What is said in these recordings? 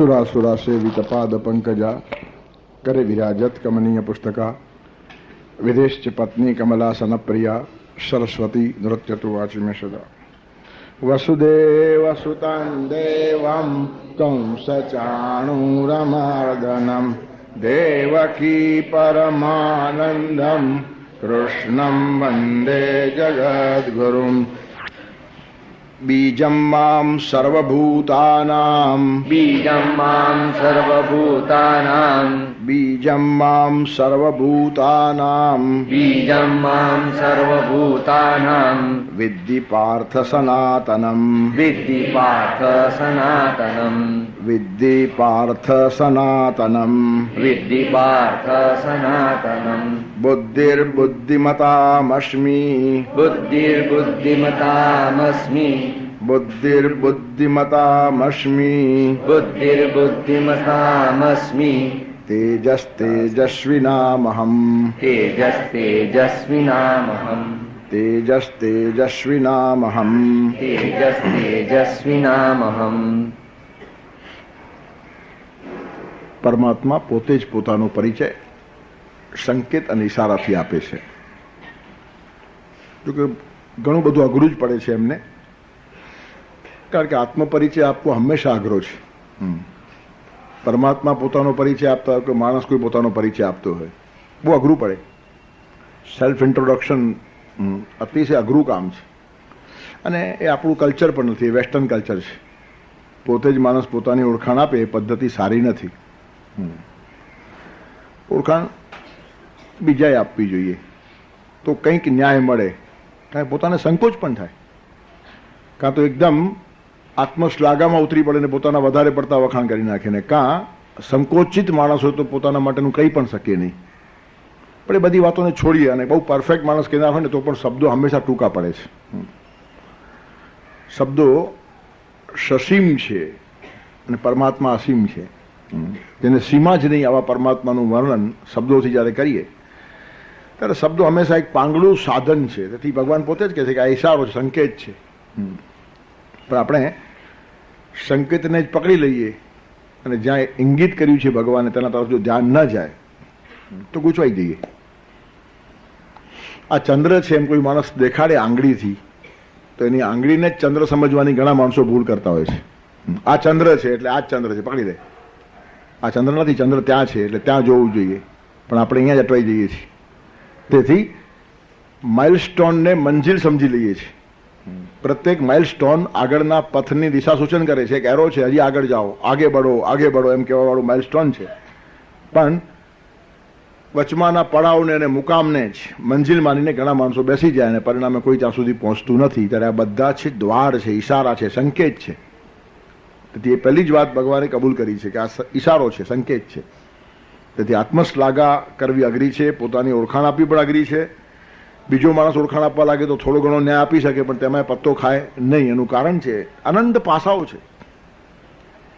सुरासुरा सेवित पाद पंकजा करे विराजत कमनीय पुस्तका विदेश पत्नी कमलासन प्रिया सरस्वती नृत्य तो वाच में सदा वसुदेव सुतं देवं कंस चाणूरमर्दनं देवकी परमानंदं कृष्णं वंदे जगद्गुरुं बीजं मां सर्वभूतानां बीजं मां सर्वभूतानां बीजं मां सर्वभूतानां बीजं मां सर्वभूतानां विद्धि पार्थ सनातनं विद्धि पार्थ सनातनं विद्धि पार्थ सनातनं विद्धि पार्थ सनातनं बुद्धिर्बुद्धिमतामस्मि बुद्धिर्बुद्धिमतामस्मि बुद्धिर्बुद्धिमतामस्मि बुद्धिर्बुद्धिमतामस्मि तेजस्तेजस्विनामहम् तेजस्तेजस्विनामहम् तेजस्तेजस्विनामहम् तेजस्तेजस्विनामहम् પરમાત્મા પોતે જ પોતાનો પરિચય સંકેત અને ઇશારાથી આપે છે. જોકે ઘણું બધું અઘરું જ પડે છે એમને, કારણ કે આત્મપરિચય આપવો હંમેશા અઘરો છે. પરમાત્મા પોતાનો પરિચય આપતા હોય કે માણસ કોઈ પોતાનો પરિચય આપતો હોય, બહુ અઘરું પડે. સેલ્ફ ઇન્ટ્રોડક્શન અતિશય અઘરું કામ છે અને એ આપણું કલ્ચર પણ નથી, એ વેસ્ટર્ન કલ્ચર છે. પોતે જ માણસ પોતાની ઓળખાણ આપે એ પદ્ધતિ સારી નથી. ઓળખાણ બીજાએ આપવી જોઈએ તો કંઈક ન્યાય મળે, કાંઈ પોતાને સંકોચ પણ થાય, કાં તો એકદમ આત્મશ્લાઘામાં ઉતરી પડે ને પોતાના વધારે પડતા વખાણ કરી નાખે ને, કાં સંકોચિત માણસ હોય તો પોતાના માટેનું કંઈ પણ શકે નહીં. પણ એ બધી વાતોને છોડીએ અને બહુ પરફેક્ટ માણસ કહેનાર હોય ને તો પણ શબ્દો હંમેશા ટૂંકા પડે છે. શબ્દો સસીમ છે અને પરમાત્મા અસીમ છે. જેને સીમા જ નહીં આવા પરમાત્માનું વર્ણન શબ્દોથી જ્યારે કરીએ ત્યારે શબ્દો હંમેશા એક પાંગળું સાધન છે. તેથી ભગવાન પોતે જ કહે છે કે આ ઇશારો છે, સંકેત છે. પણ આપણે સંકેતને જ પકડી લઈએ અને જ્યાં ઇંગિત કર્યું છે ભગવાને તેના તરફ જો ધ્યાન ન જાય તો ગૂંચવાઈ જઈએ. આ ચંદ્ર છે એમ કોઈ માણસ દેખાડે આંગળીથી તો એની આંગળીને જ ચંદ્ર સમજવાની ઘણા માણસો ભૂલ કરતા હોય છે. આ ચંદ્ર છે એટલે આ જ ચંદ્ર છે, પકડી દે. આ ચંદ્ર નથી, ચંદ્ર ત્યાં છે એટલે ત્યાં જોવું જોઈએ, પણ આપણે અહીંયા જ અટવાઈ જઈએ છીએ. તેથી માઇલસ્ટોનને મંજિલ સમજી લઈએ છીએ. પ્રત્યેક માઇલસ્ટોન આગળના પથની દિશા સૂચન કરે છે. એક એરો છે, હજી આગળ જાઓ, આગે બઢો એમ કહેવાવાળું માઇલસ્ટોન છે. પણ વચમાના પડાવને અને મુકામને જ મંજિલ માનીને ઘણા માણસો બેસી જાય અને પરિણામે કોઈ ત્યાં સુધી પહોંચતું નથી. ત્યારે આ બધા છે દ્વાર છે, ઇશારા છે, સંકેત છે. તેથી એ પહેલી જ વાત ભગવાને કબૂલ કરી છે કે આ ઇશારો છે, સંકેત છે. તેથી આત્મશ્લાઘા કરવી અઘરી છે, પોતાની ઓળખાણ આપવી પણ અઘરી છે. બીજો માણસ ઓળખાણ આપવા લાગે તો થોડો ઘણો ન્યાય આપી શકે, પણ તેમાં પત્તો ખાય નહીં. એનું કારણ છે અનંત પાસાઓ છે.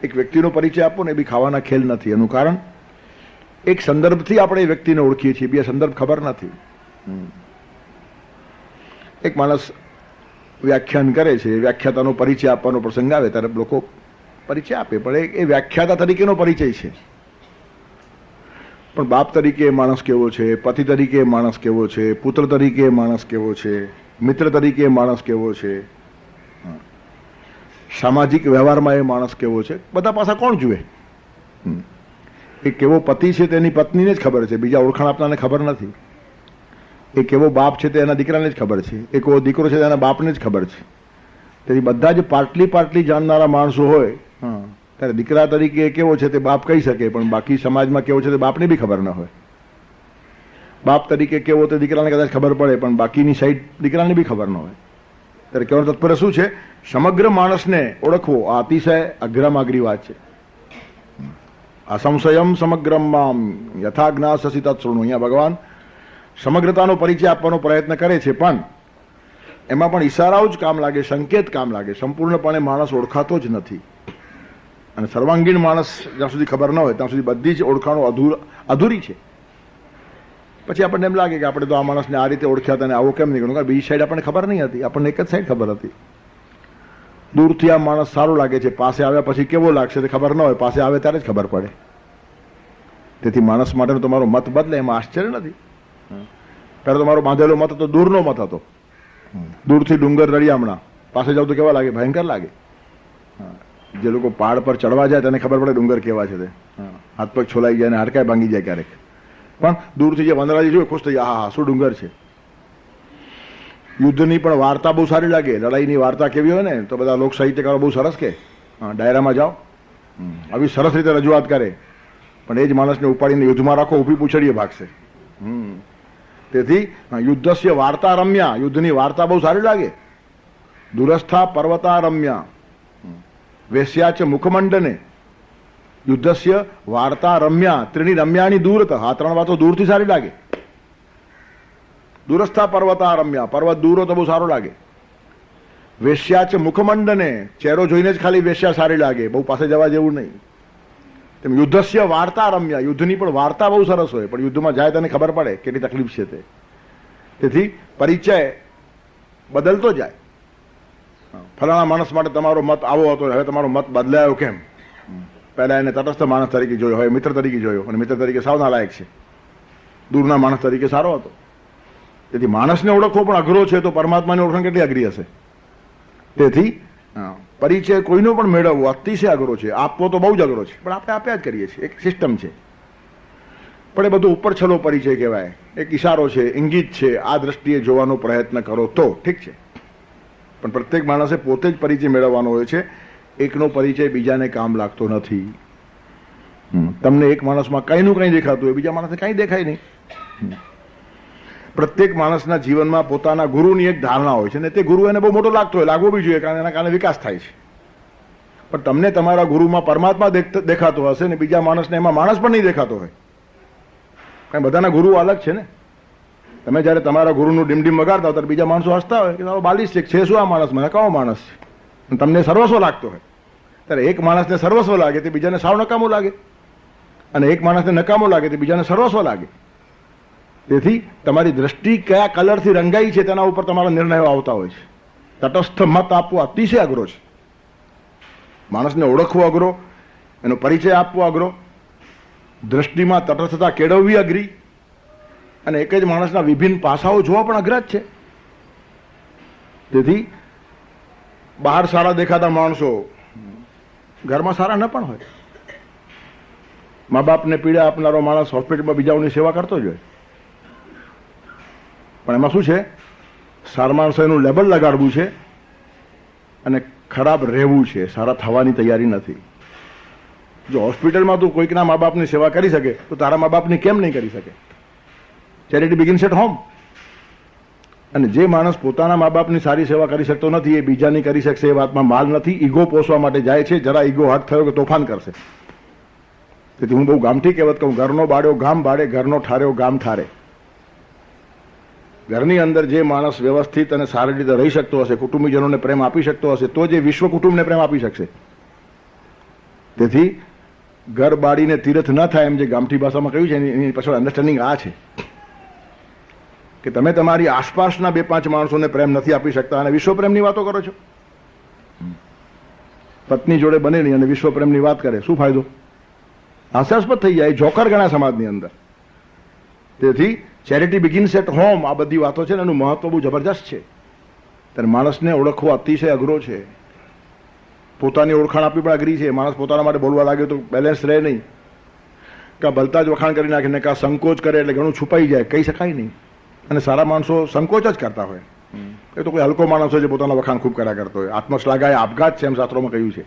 એક વ્યક્તિનો પરિચય આપવો ને એ બી ખાવાના ખેલ નથી. એનું કારણ એક સંદર્ભથી આપણે એ વ્યક્તિને ઓળખીએ છીએ, બે સંદર્ભ ખબર નથી. એક માણસ વ્યાખ્યાન કરે છે, વ્યાખ્યાતાનો પરિચય આપવાનો પ્રસંગ આવે ત્યારે લોકો પરિચય આપે, પણ એ વ્યાખ્યાતા તરીકેનો પરિચય છે. પણ બાપ તરીકે માણસ કેવો છે, પતિ તરીકે માણસ કેવો છે, પુત્ર તરીકે માણસ કેવો છે, મિત્ર તરીકે માણસ કેવો છે, સામાજિક વ્યવહારમાં એ માણસ કેવો છે, બધા પાસા કોણ જુએ? એ કેવો પતિ છે તેની પત્નીને જ ખબર છે, બીજા ઓળખાણ આપનારને ખબર નથી. એ કેવો બાપ છે તે એના દીકરાને જ ખબર છે, એ કેવો દીકરો છે તેના બાપને જ ખબર છે. તેથી બધા જ પાટલી જાણનારા માણસો હોય ત્યારે દીકરા તરીકે કેવો છે તે બાપ કહી શકે, પણ બાકી સમાજમાં કેવો છે તે બાપને બી ખબર ન હોય. બાપ તરીકે કેવો તે દીકરાને કદાચ ખબર પડે, પણ બાકીની સાઈડ દીકરાને બી ખબર ન હોય. ત્યારે કહેવાનું તત્પર શું છે? સમગ્ર માણસને ઓળખવો આ અતિશય અઘરામાગરી વાત છે. અસંશયમ સમગ્રમ મામ યથા જ્ઞાસસી તત્શૃણુ. અહીંયા ભગવાન સમગ્રતાનો પરિચય આપવાનો પ્રયત્ન કરે છે, પણ એમાં પણ ઇશારાઓ જ કામ લાગે, સંકેત કામ લાગે. સંપૂર્ણપણે માણસ ઓળખાતો જ નથી. અને સર્વાંગીણ માણસ જ્યાં સુધી ખબર ન હોય ત્યાં સુધી બધી જ ઓળખાણો અધૂરી છે. પછી આપણને એમ લાગે કે આપણે તો આ માણસને આ રીતે ઓળખ્યા હતા અને આવો કેમ નહીં ગણું, કારણ બીજી સાઈડ આપણને ખબર નહીં હતી, આપણને એક જ સાઈડ ખબર હતી. દૂરથી આ માણસ સારો લાગે છે, પાસે આવ્યા પછી કેવો લાગશે તે ખબર ન હોય, પાસે આવે ત્યારે જ ખબર પડે. તેથી માણસ માટેનો તમારો મત બદલે એમાં આશ્ચર્ય નથી. પહેલા તમારો બાંધેલો મત હતો દૂરનો મત હતો. દૂરથી ડુંગર રળિયામણા, પાસે જાવ તો કેવા લાગે? ભયંકર લાગે. જે લોકો પહાડ પર ચડવા જાય તેને ખબર પડે ડુંગર કેવા છે તે. હાથ પગ છોલાઈ જાય અને હાડકાય ભાંગી જાય ક્યારેક. પણ દૂરથી જે વંદરાજી જોયું ખુશ થઈ જાય, હા હા શું ડુંગર છે. યુદ્ધની પણ વાર્તા બહુ સારી લાગે. લડાઈની વાર્તા કેવી હોય ને તો બધા લોક સાહિત્યકારો બહુ સરસ કે ડાયરામાં જાઓ આવી સરસ રીતે રજૂઆત કરે, પણ એ જ માણસને ઉપાડીને યુદ્ધમાં રાખો, ઊભી પૂછડીએ ભાગશે. તેથી યુદ્ધસ્ય વાર્તા રમ્યા, યુદ્ધની વાર્તા બહુ સારી લાગે. દુરસ્થા પર્વતા રમ્યા વેશ્યાચ મુખમંડને યુદ્ધસ્ય વાર્તા રમ્યા ત્રીણી રમ્યાની દૂરત. આ ત્રણ વાતો દૂરથી સારી લાગે. દુરસ્થા પર્વતા રમ્યા, પર્વત દૂર તો બહુ સારો લાગે. વેશ્યાચ મુખમંડને, ચહેરો જોઈને જ ખાલી વેશ્યા સારી લાગે, બહુ પાસે જવા જેવું નહીં. તેમ યુદ્ધસ્ય વાર્તા રમ્યા, યુદ્ધની પણ વાર્તા બહુ સરસ હોય, પણ યુદ્ધમાં જાય તને ખબર પડે કેટલી તકલીફ છે તે. તેથી પરિચય બદલતો જાય. ફલાણા માણસ માટે તમારો મત આવો હતો, હવે તમારો મત બદલાયો કેમ? પહેલા એને તટસ્થ માણસ તરીકે જોયો, હવે મિત્ર તરીકે જોયો, અને મિત્ર તરીકે સાવ નાલાયક છે. દૂરના માણસ તરીકે સારો હતો. તેથી માણસને ઓળખવો પણ અઘરો છે, તો પરમાત્માની ઓળખાણ કેટલી અઘરી હશે. તેથી પરિચય કોઈનો પણ મેળવવો અતિશય અઘરો છે. આપવો તો બહુ જ અઘરો છે, પણ આપણે આપ્યા જ કરીએ છીએ. એક સિસ્ટમ છે, પણ એ બધું ઉપર છલો પરિચય કહેવાય. એક ઈશારો છે, ઇંગિત છે. આ દ્રષ્ટિએ જોવાનો પ્રયત્ન કરો તો ઠીક છે, પણ પ્રત્યેક માણસે પોતે જ પરિચય મેળવવાનો હોય છે. એકનો પરિચય બીજાને કામ લાગતો નથી. તમને એક માણસમાં કંઈનું કંઈ દેખાતું હોય, બીજા માણસને કંઈ દેખાય નહીં. પ્રત્યેક માણસના જીવનમાં પોતાના ગુરુની એક ધારણા હોય છે, ને તે ગુરુ એને બહુ મોટો લાગતો હોય, લાગવો બી જોઈએ, કારણ એના કારણે વિકાસ થાય છે. પણ તમને તમારા ગુરુમાં પરમાત્મા દેખાતો હશે ને બીજા માણસને એમાં માણસ પણ નહીં દેખાતો હોય. કારણ બધાના ગુરુ અલગ છે ને. તમે જ્યારે તમારા ગુરુનું ડીમ વગાડતા હોય ત્યારે બીજા માણસો હસતા હોય કે બાલિશ છે શું આ માણસ, મને નકામો માણસ છે. તમને સર્વસ્વ લાગતો હોય, ત્યારે એક માણસને સર્વસ્વ લાગે તે બીજાને સાવ નકામો લાગે, અને એક માણસને નકામો લાગે તે બીજાને સર્વસ્વ લાગે. તેથી તમારી દ્રષ્ટિ કયા કલરથી રંગાઈ છે તેના ઉપર તમારા નિર્ણયો આવતા હોય છે. તટસ્થ મત આપવો અતિશય અઘરો છે. માણસને ઓળખવો અઘરો, એનો પરિચય આપવો અઘરો, દ્રષ્ટિમાં તટસ્થતા કેળવવી અઘરી, અને એક જ માણસના વિભિન્ન પાસાઓ જોવા પણ અઘરા જ છે. તેથી બહાર સારા દેખાતા માણસો ઘરમાં સારા ન પણ હોય. મા બાપને પીડા આપનારો માણસ હોસ્પિટલમાં બીજાઓની સેવા કરતો જ હોય, પણ એમાં શું છે? સારા માણસો એનું લેબલ લગાડવું છે અને ખરાબ રહેવું છે, સારા થવાની તૈયારી નથી. જો હોસ્પિટલમાં તું કોઈકના મા બાપની સેવા કરી શકે તો તારા મા બાપની કેમ નહીં કરી શકે? Charity begins at home. અને જે માણસ પોતાના મા બાપની સારી સેવા કરી શકતો નથી, એ બીજાની કરી શકશે એ વાતમાં માલ નથી. ઈગો પોષવા માટે જાય છે, જરા ઈગો હટ થયો કે તોફાન કરશે. તેથી હું બહુ ગામઠી કહેવત કહું, ઘરનો બાળ્યો ગામ બાળે, ઘરનો ઠાર્યો ગામ ઠારે. ઘરની અંદર જે માણસ વ્યવસ્થિત અને સારી રીતે રહી શકતો હશે, કુટુંબીજનોને પ્રેમ આપી શકતો હશે, તો જે વિશ્વ કુટુંબને પ્રેમ આપી શકશે. તેથી ઘર બાળીને તીર્થ ન થાય એમ જે ગામઠી ભાષામાં કહ્યું છે એની પાછળ અન્ડરસ્ટેન્ડિંગ આ છે કે તમે તમારી આસપાસના 2-5 માણસોને પ્રેમ નથી આપી શકતા અને વિશ્વ પ્રેમની વાતો કરો છો. પત્ની જોડે બનેલી અને વિશ્વ પ્રેમની વાત કરે, શું ફાયદો? હાસ્યાસ્પદ થઈ જાય, જોકર ગણા સમાજની અંદર. તેથી ચેરિટી બિગિન્સ એટ હોમ, આ બધી વાતો છે ને એનું મહત્વ બહુ જબરજસ્ત છે. ત્યારે માણસને ઓળખવો અતિશય અઘરો છે. પોતાની ઓળખાણ આપવી પણ અઘરી છે. માણસ પોતાના માટે બોલવા લાગે તો બેલેન્સ રહે નહીં. કાં ભલતા જ વખાણ કરી નાખે ને કાં સંકોચ કરે એટલે ઘણું છુપાઈ જાય, કહી શકાય નહીં. અને સારા માણસો સંકોચ જ કરતા હોય. એ તો કોઈ હલકો માણસ હોય જે પોતાના વખાણ ખૂબ કર્યા કરતો હોય. આત્મશ્લાઘા એ આપઘાત છે એમ શાસ્ત્રોમાં કહ્યું છે.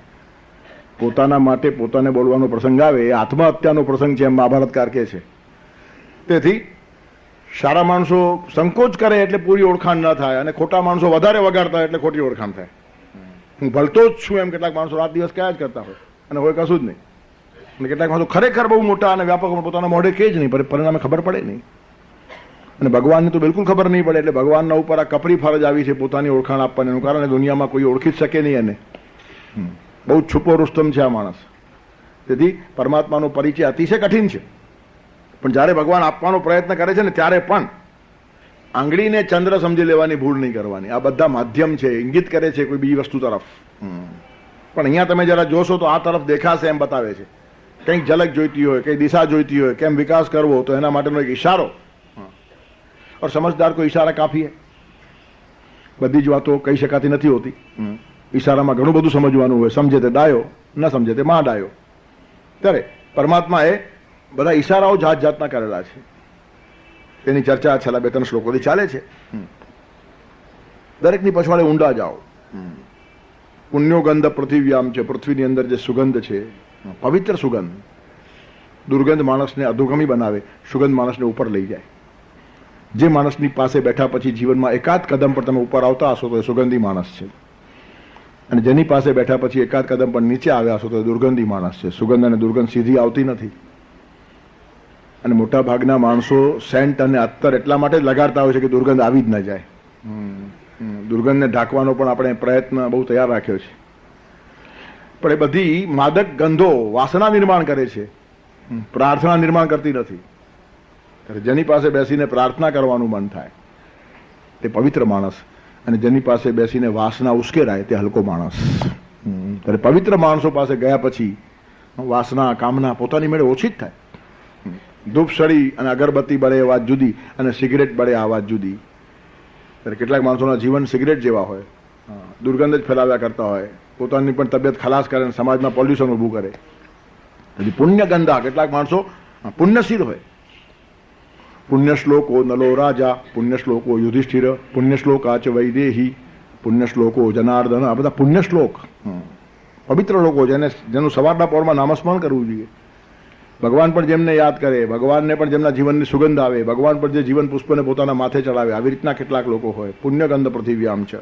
પોતાના માટે પોતાને બોલવાનો પ્રસંગ આવે એ આત્મહત્યાનો પ્રસંગ છે એમ મહાભારતકાર કહે છે. તેથી સારા માણસો સંકોચ કરે એટલે પૂરી ઓળખાણ ન થાય, અને ખોટા માણસો વધારે વગાડતા હોય એટલે ખોટી ઓળખાણ થાય. હું ભલતો જ છું એમ કેટલાક માણસો રાત દિવસ કયા જ કરતા હોય અને હોય કશું જ નહીં. અને કેટલાક માણસો ખરેખર બહુ મોટા અને વ્યાપક પોતાના મોઢે કે જ નહીં, પરિણામે ખબર પડે નહીં. અને ભગવાનને તો બિલકુલ ખબર નહીં પડે. એટલે ભગવાનના ઉપર આ કપરી ફરજ આવી છે પોતાની ઓળખાણ આપવાની. એનું કારણ દુનિયામાં કોઈ ઓળખી જ શકે નહીં એને. બહુ જ છુપો રુસ્તમ છે આ માણસ. તેથી પરમાત્માનો પરિચય અતિશય કઠિન છે. પણ જ્યારે ભગવાન આપવાનો પ્રયત્ન કરે છે ને ત્યારે પણ આંગળીને ચંદ્ર સમજી લેવાની ભૂલ નહીં કરવાની. આ બધા માધ્યમ છે, ઇંગિત કરે છે કોઈ બીજી વસ્તુ તરફ. પણ અહીંયા તમે જરા જોશો તો આ તરફ દેખાશે એમ બતાવે છે. કંઈક ઝલક જોઈતી હોય, કઈ દિશા જોઈતી હોય, કેમ વિકાસ કરવો, તો એના માટેનો એક ઈશારો. और समझदार को इशारा काफी है. બધી જ વાતો કહી શકાતી નથી હોતી. ઈશારામાં ઘણું બધું સમજવાનું હોય. સમજે તે ડાયો, ન સમજે તે માં ડાયો. ત્યારે પરમાત્માએ બધા ઈશારાઓ જાત જાતના કરેલા છે. એની ચર્ચા છેલ્લા 2-3 શ્લોકોથી ચાલે છે. દરેકની પછવાડે ઊંડા જાઓ. પુણ્યો ગંધ પૃથ્વીયામ છે. પૃથ્વીની અંદર જે સુગંધ છે, પવિત્ર સુગંધ. દુર્ગંધ માણસને અધોગમી બનાવે, સુગંધ માણસને ઉપર લઈ જાય. જે માણસની પાસે બેઠા પછી જીવનમાં એકાદ કદમ પર તમે ઉપર આવતા હશો તો એ સુગંધી માણસ છે, અને જેની પાસે બેઠા પછી એકાદ કદમ પર નીચે આવ્યા હશો તો એ દુર્ગંધી માણસ છે. સુગંધ અને દુર્ગંધ સીધી આવતી નથી. અને મોટા ભાગના માણસો સેન્ટ અને અત્તર એટલા માટે જ લગાડતા હોય છે કે દુર્ગંધ આવી જ ન જાય. દુર્ગંધને ઢાંકવાનો પણ આપણે પ્રયત્ન બહુ તૈયાર રાખ્યો છે. પણ એ બધી માદક ગંધો વાસના નિર્માણ કરે છે, પ્રાર્થના નિર્માણ કરતી નથી. જેની પાસે બેસીને પ્રાર્થના કરવાનું મન થાય તે પવિત્ર માણસ, અને જેની પાસે બેસીને વાસના ઉશ્કેરાય તે હલકો માણસ. ત્યારે પવિત્ર માણસો પાસે ગયા પછી વાસના, કામના પોતાની મેળે ઓછી જ થાય. ધૂપ સળી અને અગરબત્તી બળે એ વાત જુદી, અને સિગરેટ બળે આ વાત જુદી. ત્યારે કેટલાક માણસોના જીવન સિગરેટ જેવા હોય, દુર્ગંધ જ ફેલાવ્યા કરતા હોય, પોતાની પણ તબિયત ખલાસ કરે અને સમાજમાં પોલ્યુશન ઊભું કરે. પછી પુણ્ય ગંધા કેટલાક માણસો પુણ્યશીલ હોય. પુણ્ય શ્લોકો નલો રાજા, પુણ્ય શ્લોકો યુધિષ્ઠિર, પુણ્ય શ્લોકા ચ વૈદેહી, પુણ્ય શ્લોકો જનાર્દન. આ બધા પુણ્ય શ્લોક, પવિત્ર લોકો જેનું સવારના પહોરમાં નામસ્મરણ કરવું જોઈએ. ભગવાન પણ જેમને યાદ કરે, ભગવાનને પણ જેમના જીવનની સુગંધ આવે, ભગવાન પણ જે જીવન પુષ્પને પોતાના માથે ચડાવે, આવી રીતના કેટલાક લોકો હોય. પુણ્યગંધ પૃથિવ્યામ છે.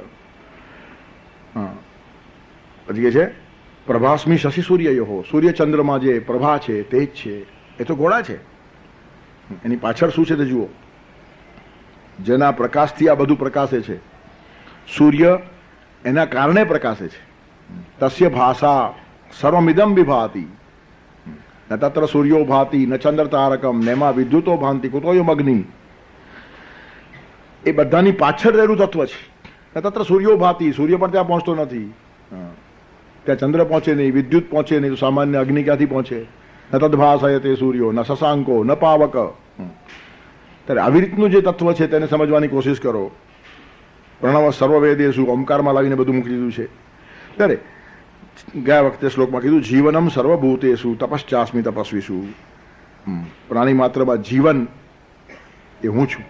પછી કે છે પ્રભાસ્મી શશી સૂર્યયો. સૂર્ય ચંદ્રમાં જે પ્રભા છે, તેજ છે, એ તો ગોળા છે. એની પાછળ શું છે તે જુઓ. જેના પ્રકાશથી આ બધું પ્રકાશે છે, સૂર્ય એના કારણે પ્રકાશે છે. તસ્ય ભાષા સર્વમિદમ વિભાતિ, ન તત્ર સૂર્યો ભાતિ ન ચંદ્ર તારકમ નેમા વિદ્યુતો ભાંતિ કુતોયમ અગ્નિ. એ બધાની પાછળ રહેલું તત્વ છે. ન તત્ર સૂર્યો ભાતિ, સૂર્ય પણ ત્યાં પહોંચતો નથી, ત્યાં ચંદ્ર પહોંચે નહીં, વિદ્યુત પહોંચે નહીં, તો સામાન્ય અગ્નિ ક્યાંથી પહોંચે? ન તદ્ભાસય તે સૂર્યો ન શશાંકો ન પાવક. ત્યારે આવી રીતનું જે તત્વ છે તેને સમજવાની કોશિશ કરો. પ્રણવ સર્વવેદેશુ, ઓમકારમાં લાવીને બધું મૂકી દીધું છે. ત્યારે ગયા વખતે શ્લોકમાં કીધું જીવનમ સર્વભૂતેશુ તપશ્ચાસ્મિ તપસ્વીશુ. પ્રાણી માત્રમાં જીવન એ હું છું.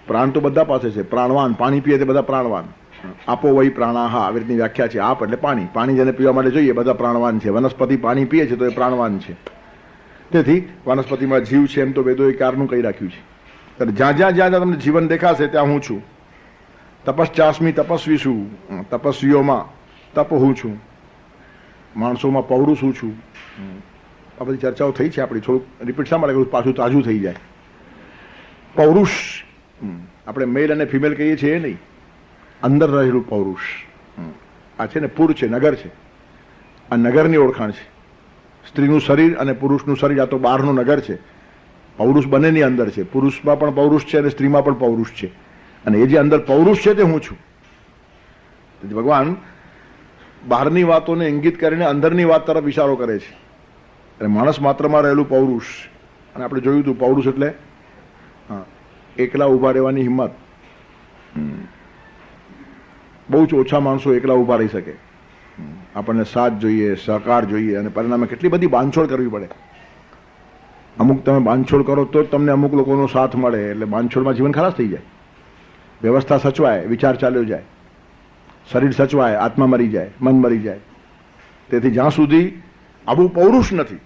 પ્રાણ તો બધા પાસે છે. પ્રાણવાન, પાણી પીએ તે બધા પ્રાણવાન. આપો વહી પ્રાણાહા, આવી રીતની વ્યાખ્યા છે. આપ એટલે પાણી, પાણી જેને પીવા માટે જોઈએ બધા પ્રાણવાન છે. વનસ્પતિ પાણી પીએ છે તો એ પ્રાણવાન છે. તેથી વનસ્પતિમાં જીવ છે એમ તો વેદોએ કારનું કહી રાખ્યું છે. ત્યારે જ્યાં જ્યાં જ્યાં તમને જીવન દેખાશે ત્યાં હું છું. તપશ્ચાસ્મિ તપસ્વી છું, તપસ્વીઓમાં તપ હું છું, માણસોમાં પૌરુષ હું છું. આ બધી ચર્ચાઓ થઈ છે આપણી. થોડુંક રિપીટ શા માટે કરું, પાછું તાજું થઈ જાય. પૌરુષ આપણે મેલ અને ફિમેલ કહીએ છીએ એ નહીં, અંદર રહેલું પૌરુષ. આ છે ને પુર છે, નગર છે. આ નગરની ઓળખાણ છે. સ્ત્રીનું શરીર અને પુરુષનું શરીર આ તો બહારનું નગર છે. પૌરુષ બંનેની અંદર છે. પુરુષમાં પણ પૌરુષ છે અને સ્ત્રીમાં પણ પૌરુષ છે. અને એ જે અંદર પૌરુષ છે તે હું છું. ભગવાન બહારની વાતોને ઇંગિત કરીને અંદરની વાત તરફ ઇશારો કરે છે. અને માણસ માત્રમાં રહેલું પૌરુષ, અને આપણે જોયું હતું પૌરુષ એટલે એકલા ઊભા રહેવાની હિંમત. બહુ જ ઓછા માણસો એકલા ઊભા રહી શકે. આપણને સાથ જોઈએ, સહકાર જોઈએ, અને પરિણામે કેટલી બધી બાંધછોડ કરવી પડે. અમુક તમે બાંધછોડ કરો તો જ તમને અમુક લોકોનો સાથ મળે, એટલે બાંધછોડમાં જીવન ખલાસ થઈ જાય. વ્યવસ્થા સચવાય, વિચાર ચાલ્યો જાય, શરીર સચવાય, આત્મા મરી જાય, મન મરી જાય. તેથી જ્યાં સુધી આવું પૌરુષ નથી,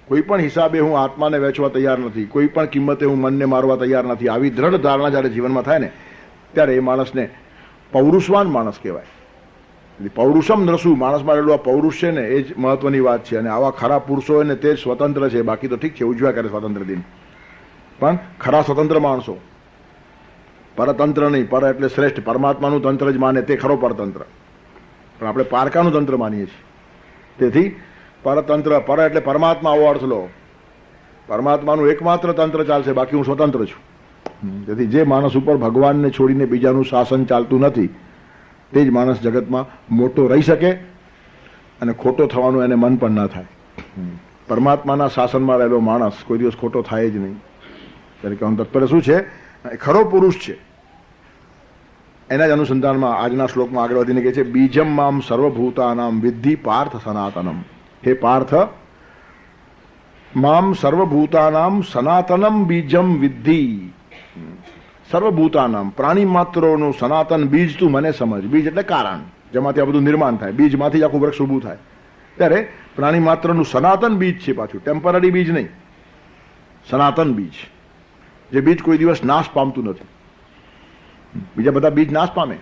કોઈ પણ હિસાબે હું આત્માને વેચવા તૈયાર નથી, કોઈ પણ કિંમતે હું મનને મારવા તૈયાર નથી, આવી દ્રઢ ધારણા જ્યારે જીવનમાં થાય ને ત્યારે એ માણસને પૌરુષવાન માણસ કહેવાય. પૌરુષમ નરસુ, માણસમાં રહેલું આ પૌરુષ છે ને એ જ મહત્વની વાત છે. અને આવા ખરા પુરુષો હોય ને તે જ સ્વતંત્ર છે. બાકી તો ઠીક છે, ઉજવ્યા કરે સ્વતંત્ર દિન, પણ ખરા સ્વતંત્ર માણસો. પરતંત્ર નહીં, પર એટલે શ્રેષ્ઠ, પરમાત્માનું તંત્ર જ માને તે ખરો પરતંત્ર. પણ આપણે પારકાનું તંત્ર માનીએ છીએ. તેથી પરતંત્ર, પર એટલે પરમાત્મા આવો અર્થ લો. પરમાત્માનું એકમાત્ર તંત્ર ચાલશે, બાકી હું સ્વતંત્ર છું. તેથી જે માણસ ઉપર ભગવાનને છોડીને બીજાનું શાસન ચાલતું નથી તે જ માણસ જગતમાં મોટો રહી શકે અને ખોટો થવાનું એને મન પણ ના થાય. પરમાત્માના શાસનમાં રહેલો માણસ કોઈ દિવસ ખોટો થાય જ નહીં. ત્યારે કહેવાનું તાત્પર્ય શું છે? એ ખરો પુરુષ છે. એના જ અનુસંધાનમાં આજના શ્લોકમાં આગળ વધીને કહે છે, બીજમ મામ સર્વભૂતાનામ વિદ્ધિ પાર્થ સનાતનમ. હે પાર્થ, મામ સર્વભૂતાનામ સનાતનમ બીજમ વિદ્ધિ. સર્વભૂતાનામ પ્રાણી માત્રોનું સનાતન બીજ તું મને સમજ. બીજ એટલે કારણ, જેમાંથી આ બધું નિર્માણ થાય. બીજમાંથી જ આખું વૃક્ષ ઊભું થાય. ત્યારે પ્રાણી માત્રનું સનાતન બીજ છે, પાછું ટેમ્પરરી બીજ નહીં, સનાતન બીજ. જે બીજ કોઈ દિવસ નાશ પામતું નથી. બીજા બધા બીજ નાશ પામે.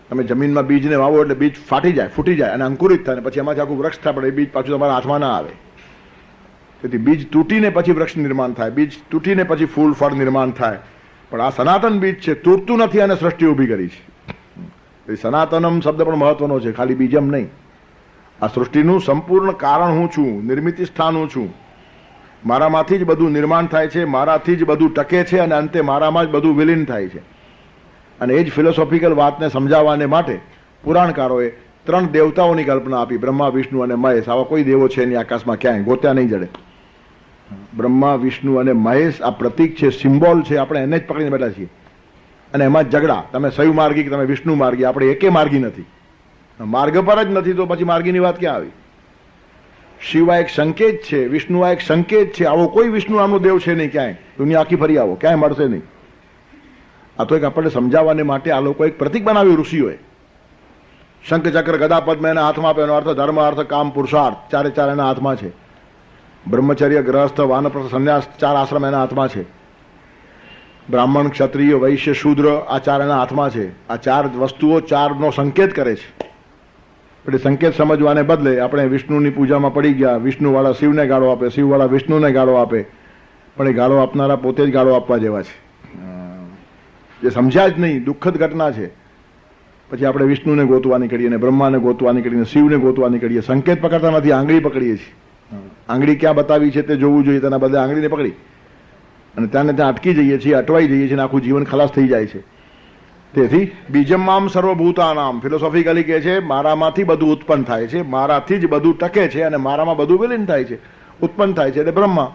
તમે જમીનમાં બીજને વાવો એટલે બીજ ફાટી જાય, ફૂટી જાય અને અંકુરિત થાય, પછી એમાંથી આખું વૃક્ષ થાય, પણ એ બીજ પાછું તમારા હાથમાં ના આવે. તેથી બીજ તૂટીને પછી વૃક્ષ નિર્માણ થાય, બીજ તૂટીને પછી ફૂલ ફળ નિર્માણ થાય. પણ આ સનાતન બીજ છે, તૂટતું નથી અને સૃષ્ટિ ઊભી કરી છે. એ સનાતનમ શબ્દ પણ મહત્વનો છે, ખાલી બીજમ નહીં. આ સૃષ્ટિનું સંપૂર્ણ કારણ હું છું, નિર્મિત સ્થાન હું છું. મારામાંથી જ બધું નિર્માણ થાય છે, મારાથી જ બધું ટકે છે અને અંતે મારામાં જ બધું વિલીન થાય છે. અને એ જ ફિલોસોફિકલ વાતને સમજાવવાને માટે પુરાણકારોએ 3 દેવતાઓની કલ્પના આપી, બ્રહ્મા, વિષ્ણુ અને મહેશ. આવા કોઈ દેવો છે નહીં આકાશમાં, ક્યાંય ગોત્યા નહીં જડે. બ્રહ્મા, વિષ્ણુ અને મહેશ આ પ્રતીક છે, સિમ્બોલ છે. આપણે એને જ પકડીને બેઠા છીએ અને એમાં જ ઝઘડા. તમે શૈવ માર્ગી કે તમે વિષ્ણુ માર્ગી, આપણે એકે માર્ગી નથી. માર્ગ પર જ નથી તો પછી માર્ગીની વાત ક્યાં આવી? શિવ આ એક સંકેત છે, વિષ્ણુ આ એક સંકેત છે. આવો કોઈ વિષ્ણુ નામનો દેવ છે નહીં ક્યાંય. દુનિયા આખી ફરી આવો, ક્યાંય મળશે નહીં. આ તો એક આપણને સમજાવવાને માટે આ લોકો એક પ્રતીક બનાવ્યું ઋષિઓએ. શંખ ચક્ર ગદા પદ્મ એના હાથમાં આપે. એનો અર્થ ધર્મ, અર્થ, કામ, પુરુષાર્થ ચારે ચાર એના હાથમાં છે. બ્રહ્મચર્ય, ગ્રહસ્થ, વાનપ્રસ્થ, સંન્યાસ 4 આશ્રમ એના હાથમાં છે. બ્રાહ્મણ, ક્ષત્રિય, વૈશ્ય, શૂદ્ર આ 4 એના હાથમાં છે. આ 4 વસ્તુઓ 4નો સંકેત કરે છે. એટલે સંકેત સમજવાને બદલે આપણે વિષ્ણુની પૂજામાં પડી ગયા. વિષ્ણુવાળા શિવને ગાળો આપે, શિવવાળા વિષ્ણુને ગાળો આપે. પણ એ ગાળો આપનારા પોતે જ ગાળો આપવા જેવા છે. જે સમજ્યા જ નહીં, દુઃખદ ઘટના છે. પછી આપણે વિષ્ણુને ગોતવા નીકળીએ અને બ્રહ્માને ગોતવા નીકળીએ, શિવને ગોતવા નીકળીએ. સંકેત પકડતા નથી, આંગળી પકડીએ છીએ. આંગળી ક્યાં બતાવી છે તે જોવું જોઈએ, તેના બદલે આંગળીને પકડી અને ત્યાં અટકી જઈએ છીએ, અટવાઈ જઈએ છીએ અને આખું જીવન ખલાસ થઈ જાય છે. તેથી બીજમામ સર્વભૂતાનામ ફિલોસોફિકલી કહે છે, મારામાંથી બધું ઉત્પન્ન થાય છે, મારાથી જ બધું ટકે છે અને મારામાં બધું વિલીન થાય છે. ઉત્પન્ન થાય છે એટલે બ્રહ્મા,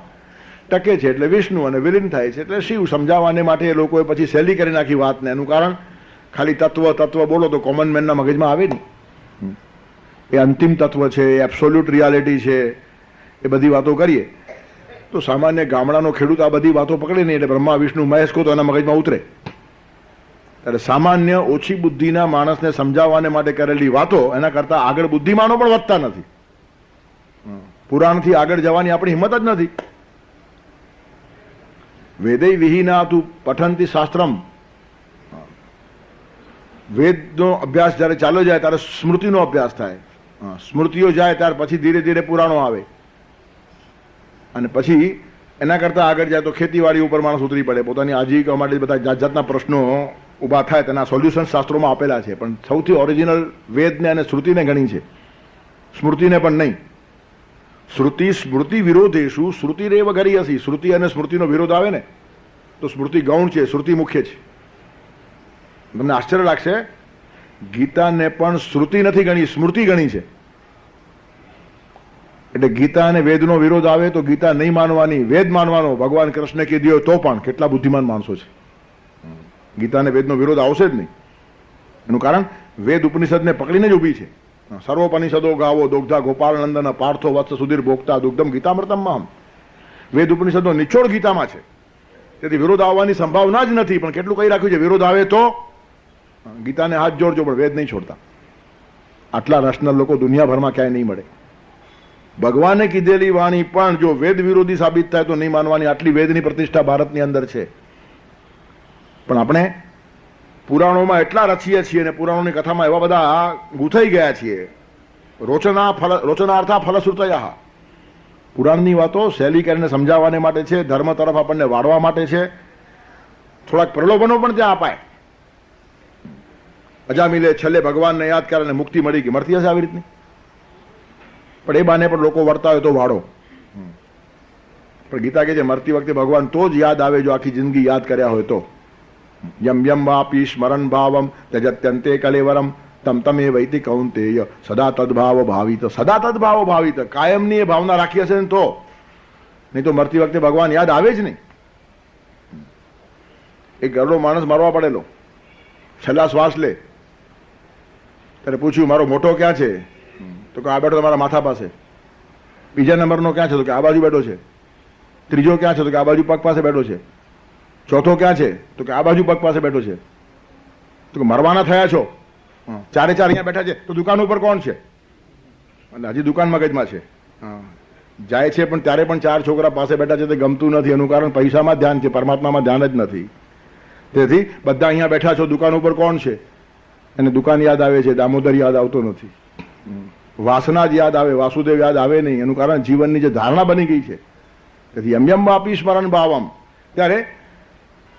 ટકે છે એટલે વિષ્ણુ અને વિલીન થાય છે એટલે શિવ. સમજાવવાને માટે એ લોકોએ પછી સહેલી કરી નાખી વાતને. એનું કારણ ખાલી તત્વ બોલો તો કોમન મેનના મગજમાં આવે ને. એ અંતિમ તત્વ છે, એ એબ્સોલ્યુટ રિયાલિટી છે, એ બધી વાતો કરીએ તો સામાન્ય ગામડાનો ખેડૂત આ બધી વાતો પકડે નહીં એટલે બ્રહ્મા, વિષ્ણુ, મહેશ કહો તો એના મગજમાં ઉતરે. ત્યારે સામાન્ય ઓછી બુદ્ધિના માણસને સમજાવવાને માટે કરેલી વાતો એના કરતા આગળ બુદ્ધિમાનો પણ વધતા નથી. પુરાણથી આગળ જવાની આપણી હિંમત જ નથી. વેદૈ વિહીના તું પઠંતી શાસ્ત્રમ. વેદનો અભ્યાસ જ્યારે ચાલ્યો જાય ત્યારે સ્મૃતિનો અભ્યાસ થાય. સ્મૃતિઓ જાય ત્યાર પછી ધીરે ધીરે પુરાણો આવે અને પછી એના કરતાં આગળ જાય તો ખેતીવાડી ઉપર માણસ ઉતરી પડે. પોતાની આજીવિકા માટે બધા જાત જાતના પ્રશ્નો ઊભા થાય, તેના સોલ્યુશન શાસ્ત્રોમાં આપેલા છે. પણ સૌથી ઓરિજિનલ વેદને અને શ્રુતિને ગણી છે, સ્મૃતિને પણ નહીં. શ્રુતિ સ્મૃતિ વિરોધેશુ શ્રુતિરેવ ગરીયસી. શ્રુતિ અને સ્મૃતિનો વિરોધ આવે ને તો સ્મૃતિ ગૌણ છે, શ્રુતિ મુખ્ય છે. તમને આશ્ચર્ય લાગશે, ગીતાને પણ શ્રુતિ નથી ગણી, સ્મૃતિ ગણી છે. એટલે ગીતા અને વેદનો વિરોધ આવે તો ગીતા નહીં માનવાની, વેદ માનવાનો. ભગવાન કૃષ્ણ કીધું હોય તો પણ કેટલા બુદ્ધિમાન માણસો છે. ગીતા અને વેદનો વિરોધ આવશે જ નહીં. એનું કારણ વેદ ઉપનિષદને પકડીને જ ઊભી છે. સર્વોપનિષદો ગાવો દોગ્ધા ગોપાલ નંદન પાર્થો વત્સ સુધીર ભોગતા દુગ્ધમ ગીતામૃતમ મહમ. વેદ ઉપનિષદનો નિચોડ ગીતામાં છે. તેથી વિરોધ આવવાની સંભાવના જ નથી. પણ કેટલું કહી રાખ્યું છે, વિરોધ આવે તો ગીતાને હાથ જોડજો પણ વેદ નહીં છોડતા. આટલા રેશનલ લોકો દુનિયાભરમાં ક્યાંય નહીં મળે. ભગવાને કીધેલી વાણી પણ જો વેદ વિરોધી સાબિત થાય તો નહીં માનવાની. આટલી વેદની પ્રતિષ્ઠા ભારતની અંદર છે. પણ આપણે પુરાણોમાં એટલા રચીએ છીએ અને પુરાણોની કથામાં એવા બધા ગૂંથાઈ ગયા છીએ. રોચનાર્થા ફલશ્રુતયા. પુરાણની વાતો સહેલી કરીને સમજાવવાને માટે છે, ધર્મ તરફ આપણને વાળવા માટે છે. થોડાક પ્રલોભનો પણ ત્યાં અપાય. અજામિલે છેલ્લે ભગવાનને યાદ કરે અને મુક્તિ મળી ગઈ. મળતી હશે આવી રીતની? પણ એ બાને પણ લોકો વળતા હોય તો વાળો. પણ ગીતા કહે છે મરતી વખતે ભગવાન તો જ યાદ આવે જો આખી જિંદગી યાદ કર્યા હોય તો. યમ યમ વાપી સ્મરણ ભાવમ તજત્યંતે કલેવરમ તમ તમે વૈતિ કૌંતેય સદા તદભાવ ભાવિત, સદા તદભાવ ભાવિત, કાયમની એ ભાવના રાખી હશે ને તો, નહીં તો મરતી વખતે ભગવાન યાદ આવે જ નહીં. એક ગરડો માણસ મારવા પડેલો, છેલ્લા શ્વાસ લે ત્યારે પૂછ્યું મારો મોટો ક્યાં છે? તો કે આ બેઠો તમારા માથા પાસે. બીજા નંબરનો ક્યાં છે? તો કે આ બાજુ બેઠો છે. ત્રીજો ક્યાં છે? તો કે આ બાજુ પગ પાસે બેઠો છે. ચોથો ક્યાં છે? તો કે આ બાજુ પગ પાસે બેઠો છે. તો કે મરવાના થયા છો, ચારે ચાર અહીંયા બેઠા છે, તો દુકાન ઉપર કોણ છે? એટલે હજી દુકાન મગજમાં છે. જાય છે પણ ત્યારે પણ ચાર છોકરા પાસે બેઠા છે, તે ગમતું નથી. એનું કારણ પૈસામાં ધ્યાન છે, પરમાત્મામાં ધ્યાન જ નથી. તેથી બધા અહીંયા બેઠા છો, દુકાન ઉપર કોણ છે? એને દુકાન યાદ આવે છે, દામોદર યાદ આવતો નથી. વાસના જ યાદ આવે, વાસુદેવ યાદ આવે નહીં. એનું કારણ જીવનની જે ધારણા બની ગઈ છે. તેથી યમ વાપી સ્મરણ ભાવમ. ત્યારે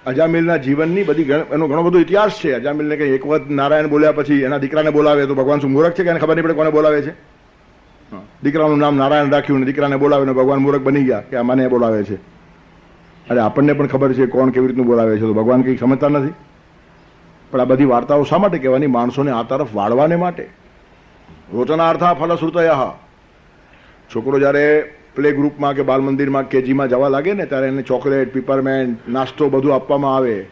અજામિલના જીવનની બધી એનો ઘણો બધો ઇતિહાસ છે. અજામિલને કંઈ એક વખત નારાયણ બોલ્યા પછી એના દીકરાને બોલાવે તો ભગવાન શું મૂર્ખ છે કે એને ખબર નહીં પડે કોને બોલાવે છે? દીકરાનું નામ નારાયણ રાખ્યું ને દીકરાને બોલાવે ને ભગવાન મૂર્ખ બની ગયા કે આ મને બોલાવે છે. અરે આપણને પણ ખબર છે કોણ કેવી રીતનું બોલાવે છે, તો ભગવાન કંઈ સમજતા નથી. પણ આ બધી વાર્તાઓ શા માટે કહેવાની? માણસોને આ તરફ વાળવાને માટે. રોચનાર્થા ફલશ્રુતયઃ. છોકરો જ્યારે પ્લે ગ્રુપમાં કે બાલ મંદિરમાં કેજીમાં જવા લાગે ને ત્યારે એને ચોકલેટ, પીપરમેન્ટ, નાસ્તો બધું આપવામાં આવે.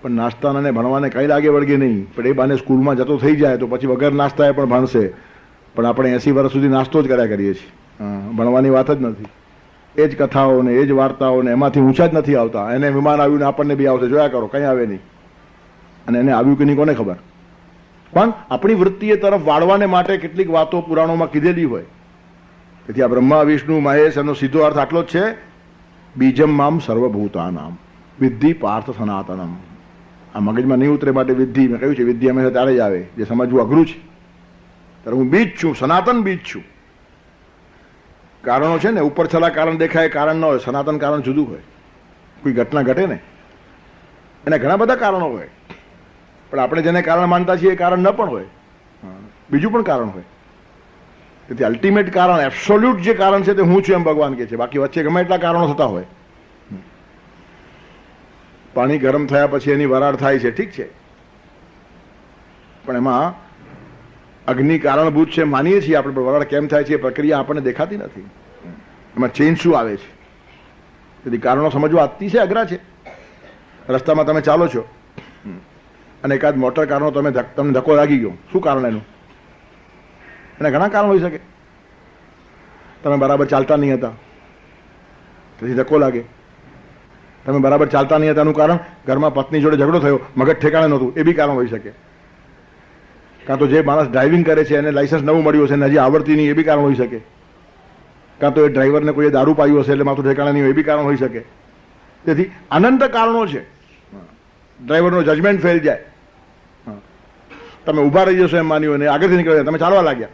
પણ નાસ્તાને ભણવાને કંઈ લાગે વળગે નહીં. પણ એ બાને સ્કૂલમાં જતો થઈ જાય તો પછી વગર નાસ્તાએ પણ ભણશે. પણ આપણે 80 વર્ષ સુધી નાસ્તો જ કર્યા કરીએ છીએ, ભણવાની વાત જ નથી. એ જ કથાઓને એ જ વાર્તાઓને એમાંથી ઊંચા જ નથી આવતા. એને વિમાન આવ્યું ને આપણને બી આવશે, જોયા કરો, કંઈ આવે નહીં. અને એને આવ્યું કે નહીં કોને ખબર. પણ આપણી વૃત્તિએ તરફ વાળવાને માટે કેટલીક વાતો પુરાણોમાં કીધેલી હોય. તેથી આ બ્રહ્મા વિષ્ણુ મહેશ એનો સીધો અર્થ આટલો જ છે, બીજમ મામ સર્વભૂતાનામ વિદ્ધિ પાર્થ સનાતનમ. આ મગજમાં નહીં ઉતરે માટે વિદ્ધિ મેં કહ્યું છે. વિદ્ધિ હંમેશા ત્યારે જ આવે જે સમજવું અઘરું છે. ત્યારે હું બીજ છું, સનાતન બીજ છું. કારણો છે ને, ઉપર છેલ્લા કારણ દેખાય, કારણ ન હોય. સનાતન કારણ જુદું હોય. કોઈ ઘટના ઘટે ને એના ઘણા બધા કારણો હોય, પણ આપણે જેને કારણ માનતા છીએ એ કારણ ન પણ હોય, બીજું પણ કારણ હોય. તેથી અલ્ટિમેટ કારણ, એબ્સોલ્યુટ જે કારણ છે તે હું છું એમ ભગવાન કહે છે. બાકી વચ્ચે ગમે એટલા કારણો થતા હોય. પાણી ગરમ થયા પછી એની વરાળ થાય છે, ઠીક છે, પણ એમાં અગ્નિ કારણભૂત છે માનીએ છીએ આપણે, પણ વરાળ કેમ થાય છે એ પ્રક્રિયા આપણને દેખાતી નથી. એમાં ચેન્જ શું આવે છે? તેથી કારણો સમજવા અતિ છે, અઘરા છે. રસ્તામાં તમે ચાલો છો અને એકાદ મોટર કારનો તમને ધક્કો લાગી ગયો, શું કારણ એનું? એના ઘણા કારણ હોઈ શકે. તમે બરાબર ચાલતા નહીં હતા તેથી ધક્કો લાગે. તમે બરાબર ચાલતા નહીં હતા એનું કારણ ઘરમાં પત્ની જોડે ઝઘડો થયો, મગજ ઠેકાણે નહોતું, એ બી કારણ હોઈ શકે. કાં તો જે માણસ ડ્રાઇવિંગ કરે છે એને લાયસન્સ નવું મળ્યું હશે ને હજી આવડતી નહીં, એ બી કારણ હોઈ શકે. કાં તો એ ડ્રાઈવરને કોઈએ દારૂ પાયું હશે એટલે માથું ઠેકાણે નહીં હોય, એ બી કારણ હોઈ શકે. તેથી અનંત કારણો છે. ડ્રાઈવરનો જજમેન્ટ ફેલ જાય, તમે ઊભા રહી જશો એમ માન્યું અને આગળથી નીકળી જાય, તમે ચાલવા લાગ્યા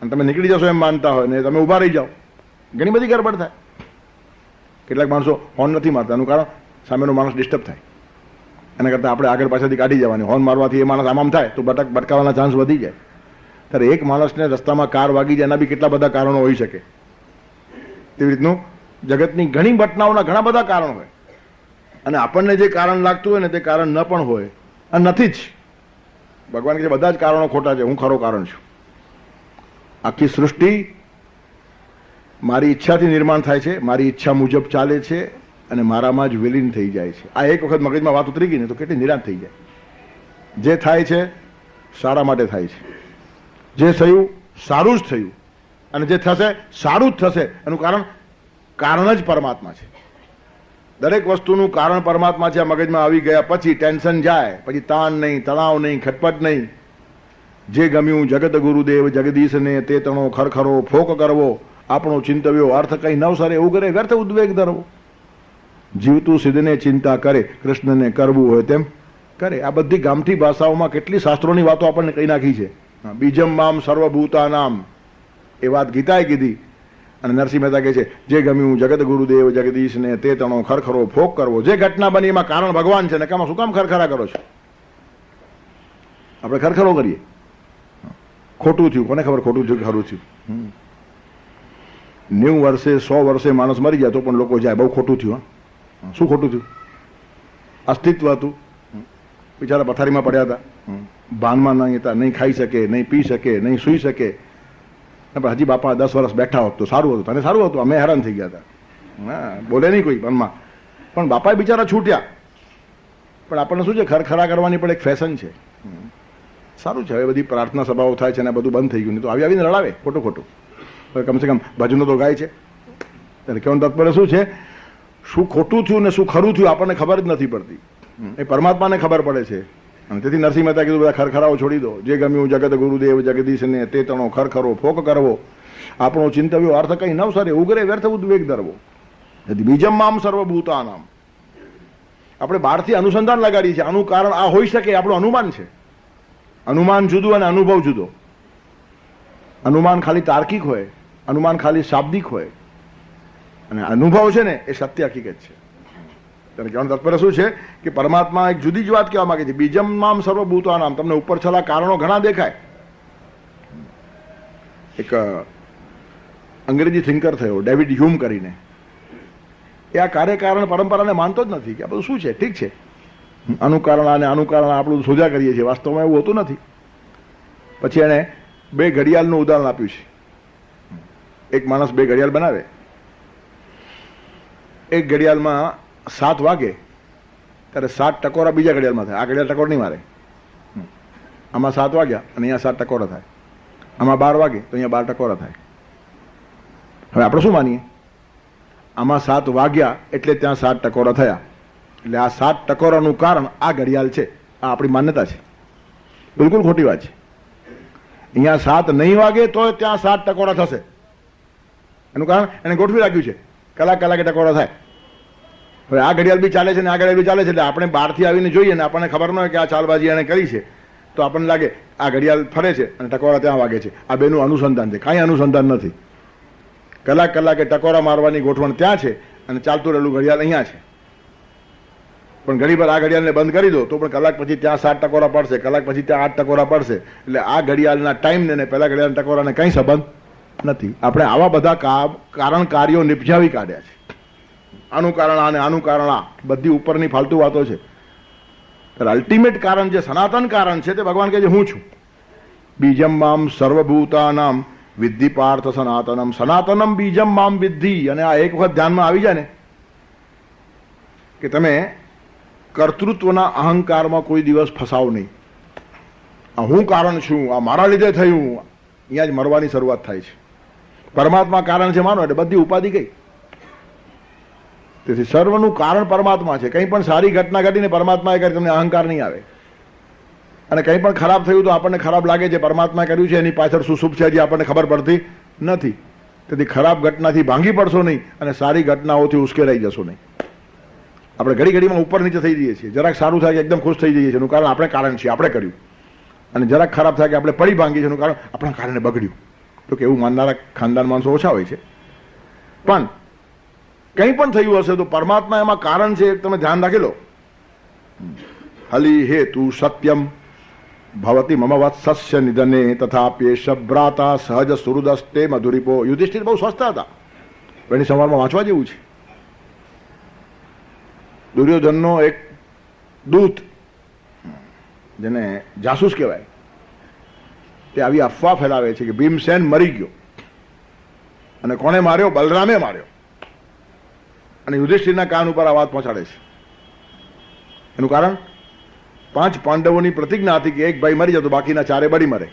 અને તમે નીકળી જશો એમ માનતા હોય ને તમે ઊભા રહી જાઓ, ઘણી બધી ગડબડ થાય. કેટલાક માણસો હોર્ન નથી મારતા, એનું કારણ સામેનો માણસ ડિસ્ટર્બ થાય. એના કરતાં આપણે આગળ પાછળથી કાઢી જવાની. હોર્ન મારવાથી એ માણસ આમ થાય તો ભટકાવાના ચાન્સ વધી જાય. ત્યારે એક માણસને રસ્તામાં કાર વાગી જાય એના બી કેટલા બધા કારણો હોઈ શકે. તેવી રીતનું જગતની ઘણી ઘટનાઓના ઘણા બધા કારણો હોય અને આપણને જે કારણ લાગતું હોય ને તે કારણ ન પણ હોય અને નથી જ. ભગવાન કહે છે બધા જ કારણો ખોટા છે, હું ખરો કારણ છું. આખી સૃષ્ટિ મારી ઈચ્છાથી નિર્માણ થાય છે, મારી ઈચ્છા મુજબ ચાલે છે અને મારામાં જ વિલીન થઈ જાય છે. આ એક વખત મગજમાં વાત ઉતરી ગઈ ને તો કેટલી નિરાશ થઈ જાય. જે થાય છે સારા માટે થાય છે, જે થયું સારું જ થયું અને જે થશે સારું જ થશે. એનું કારણ જ પરમાત્મા છે. દરેક વસ્તુનું કારણ પરમાત્મા છે. આ મગજમાં આવી ગયા પછી ટેન્શન જાય, પછી તાણ નહીં, તણાવ નહીં, ખટપટ નહીં. જે ગમ્યું જગત ગુરુદેવ જગદીશને તે તણો ખરખરો ફોક કરવો, આપણો ચિંતવ્યો અર્થ કઈ નવસરે એવું કરે વ્યર્થ ઉદ્વેગ ધરવો. જીવતું સિદ્ધને ચિંતા કરે, કૃષ્ણને કરવું હોય તેમ કરે. આ બધી ગામઠી ભાષાઓમાં કેટલી શાસ્ત્રોની વાતો આપણને કહી નાખી છે. બીજમ મામ સર્વભૂતાનામ એ વાત ગીતાએ કીધી અને નરસિંહ મહેતા કહે છે જે ગમ્યું જગત ગુરુદેવ જગદીશને તે તણો ખરખરો ફોક કરવો. જે ઘટના બની એમાં કારણ ભગવાન છે ને કામાં શું કામ ખરખરા કરો છો? આપણે ખરખરો કરીએ. ખોટું થયું, કોને ખબર ખોટું થયું ખરું થયું? 90 વર્ષે 100 વર્ષે માણસ મરી જાય તો પણ લોકો જાય બહુ ખોટું થયું. શું ખોટું થયું? અસ્તિત્વ હતું, બિચારા પથારીમાં પડ્યા હતા, ભાનમાં નહીં હતા, નહીં ખાઈ શકે, નહીં પી શકે, નહીં સૂઈ શકે. પણ હજી બાપા 10 વર્ષ બેઠા હોત તો સારું હતું, તને સારું હતું, અમે હેરાન થઈ ગયા હતા. હા, બોલે નહીં કોઈ મનમાં, પણ બાપા બિચારા છૂટ્યા. પણ આપણને શું છે, ખરખરા કરવાની પણ એક ફેશન છે. સારું છે, હવે બધી પ્રાર્થના સભાઓ થાય છે ને બધું બંધ થઈ ગયું, નહીં તો આવીને રડાવે ખોટું ખોટું. હવે કમસે કમ ભજનો તો ગાય છે. એટલે કહેવાનું તાત્પર્ય શું છે, શું ખોટું થયું ને શું ખરું થયું આપણને ખબર જ નથી પડતી, એ પરમાત્માને ખબર પડે છે. અને તેથી નરસિંહ મહેતા કીધું બધા ખરખરાઓ છોડી દો, જે ગમ્યું જગત ગુરુદેવ જગદીશને તે તણો ખરખરો ફોક કરવો, આપણો ચિંતવ્યો અર્થ કઈ નવસરે ઉગરે વ્યર્થ ઉદ્વેગ ધરવો, બીજમ મામ સર્વભૂતાનામ. આપણે બહારથી અનુસંધાન લગાડીએ છીએ, આનું કારણ આ હોઈ શકે, આપણું અનુમાન છે. અનુમાન જુદું અને અનુભવ જુદો. અનુમાન ખાલી તાર્કિક હોય, અનુમાન ખાલી શાબ્દિક હોય, અને અનુભવ છે ને એ સત્ય હકીકત છે. ત્યારે કહેવાનું તાત્પર્ય શું છે કે પરમાત્મા એક જુદી જ વાત કહેવા માંગે છે, બીજમ મામ સર્વભૂતાનામ. તમને ઉપર છેલ્લા કારણો ઘણા દેખાય. એક અંગ્રેજી થિંકર થયો ડેવિડ હ્યુમ કરીને, એ આ કાર્યકારણ પરંપરાને માનતો જ નથી કે આ બધું શું છે, ઠીક છે અનુકારણ અને અનુકારણ આપણું સોજા કરીએ છીએ, વાસ્તવમાં એવું હોતું નથી. પછી એણે 2 ઘડિયાળનું ઉદાહરણ આપ્યું છે. એક માણસ 2 ઘડિયાળ બનાવે, એક ઘડિયાળમાં 7 વાગે ત્યારે 7 ટકોરા બીજા ઘડિયાળમાં થાય. આ ઘડિયાળ ટકોર નહીં મારે, આમાં 7 વાગ્યા અને અહીંયા 7 ટકોરા થાય, આમાં 12 વાગે તો અહીંયા 12 ટકોરા થાય. હવે આપણે શું માનીએ, આમાં 7 વાગ્યા એટલે ત્યાં 7 ટકોરા થયા, એટલે આ 7 ટકોરાનું કારણ આ ઘડિયાળ છે. આ આપણી માન્યતા છે, બિલકુલ ખોટી વાત છે. અહીંયા 7 નહીં વાગે તો ત્યાં 7 ટકોરા થશે. એનું કારણ એને ગોઠવી રાખ્યું છે, કલાકે ટકોરા થાય. હવે આ ઘડિયાળ બી ચાલે છે ને આ ઘડિયાળ બી ચાલે છે, એટલે આપણે બહારથી આવીને જોઈએ ને આપણને ખબર ન હોય કે આ ચાલબાજી એને કરી છે, તો આપણને લાગે આ ઘડિયાળ ફરે છે અને ટકોરા ત્યાં વાગે છે. આ બેનું અનુસંધાન છે, કાંઈ અનુસંધાન નથી. કલાકે ટકોરા મારવાની ગોઠવણ ત્યાં છે અને ચાલતું રહેલું ઘડિયાળ અહીંયા છે. પણ ઘડીભર આ ઘડિયાળને બંધ કરી દો તો પણ કલાક પછી ત્યાં 7 ટકોરા પડશે, કલાક પછી ત્યાં 8 ટકોરા પડશે. એટલે આ ઘડિયાળના ટાઈમને ને પહેલા ઘડિયાળના ટકોરાને કંઈ સંબંધ નથી. આપણે આવા બધા કારણ કાર્યો નિપજાવી કાઢ્યા છે. આનું કારણ આ ને આનું કારણ આ, બધી ઉપરની ફાલતુ વાતો છે. અલ્ટિમેટ કારણ જે સનાતન કારણ છે તે ભગવાન કહે છે હું છું. બીજમ મામ સર્વભૂતાનામ વિદ્ધિ પાર્થ સનાતનમ, સનાતનમ બીજમ મામ વિદ્ધિ. અને આ એક વખત ધ્યાનમાં આવી જાય ને કે તમે કર્તૃત્વના અહંકારમાં કોઈ દિવસ ફસાવ નહીં. આ હું કારણ છું, આ મારા લીધે થયું, અહીંયા જ મરવાની શરૂઆત થાય છે. પરમાત્મા કારણ છે માનો એટલે બધી ઉપાધિ ગઈ. તેથી સર્વનું કારણ પરમાત્મા છે. કંઈ પણ સારી ઘટના ઘટીને પરમાત્માએ કરી, તમને અહંકાર નહીં આવે. અને કંઈ પણ ખરાબ થયું તો આપણને ખરાબ લાગે છે, પરમાત્માએ કર્યું છે એની પાછળ શું શુભ છે હજી આપણને ખબર પડતી નથી. તેથી ખરાબ ઘટનાથી ભાંગી પડશો નહીં અને સારી ઘટનાઓથી ઉશ્કેરાઈ જશો નહીં. આપણે ઘડીમાં ઉપર નીચે થઈ જઈએ છીએ. જરાક સારું થાય કે એકદમ ખુશ થઈ જઈએ છીએ, એનું કારણ આપણે કારણ છીએ, આપણે કર્યું. અને જરાક ખરાબ થાય કે આપણે પડી ભાંગીએ છીએ, એનું કારણ આપણા કારણે બગડ્યું. તો કે એવું માનનારા ખાનદાન માણસો ઓછા હોય છે. પણ કંઈ પણ થયું હશે તો પરમાત્મા એમાં કારણ છે, તમે ધ્યાન રાખી લો. હલી હેતુ સત્યમ ભવતી મમ વત્સસ્ય નિધને તથાપ્યેશ ભ્રાતા સહજ સુહૃદસ્તે મધુરીપો. યુધિષ્ઠિર બહુ સ્વસ્થ હતા, એની સવારમાં વાંચવા જેવું છે. દુર્યોધનનો એક દૂત, જેને જાસૂસ કહેવાય, તે આવી અફવા ફેલાવે છે કે ભીમસેન મરી ગયો. અને કોણે માર્યો? બલરામે માર્યો. અને યુધિષ્ઠિરના કાન ઉપર આ વાત પહોંચાડે છે. એનું કારણ 5 પાંડવોની પ્રતિજ્ઞા હતી કે એક ભાઈ મરી જાય તો બાકીના 4 બળી મરે.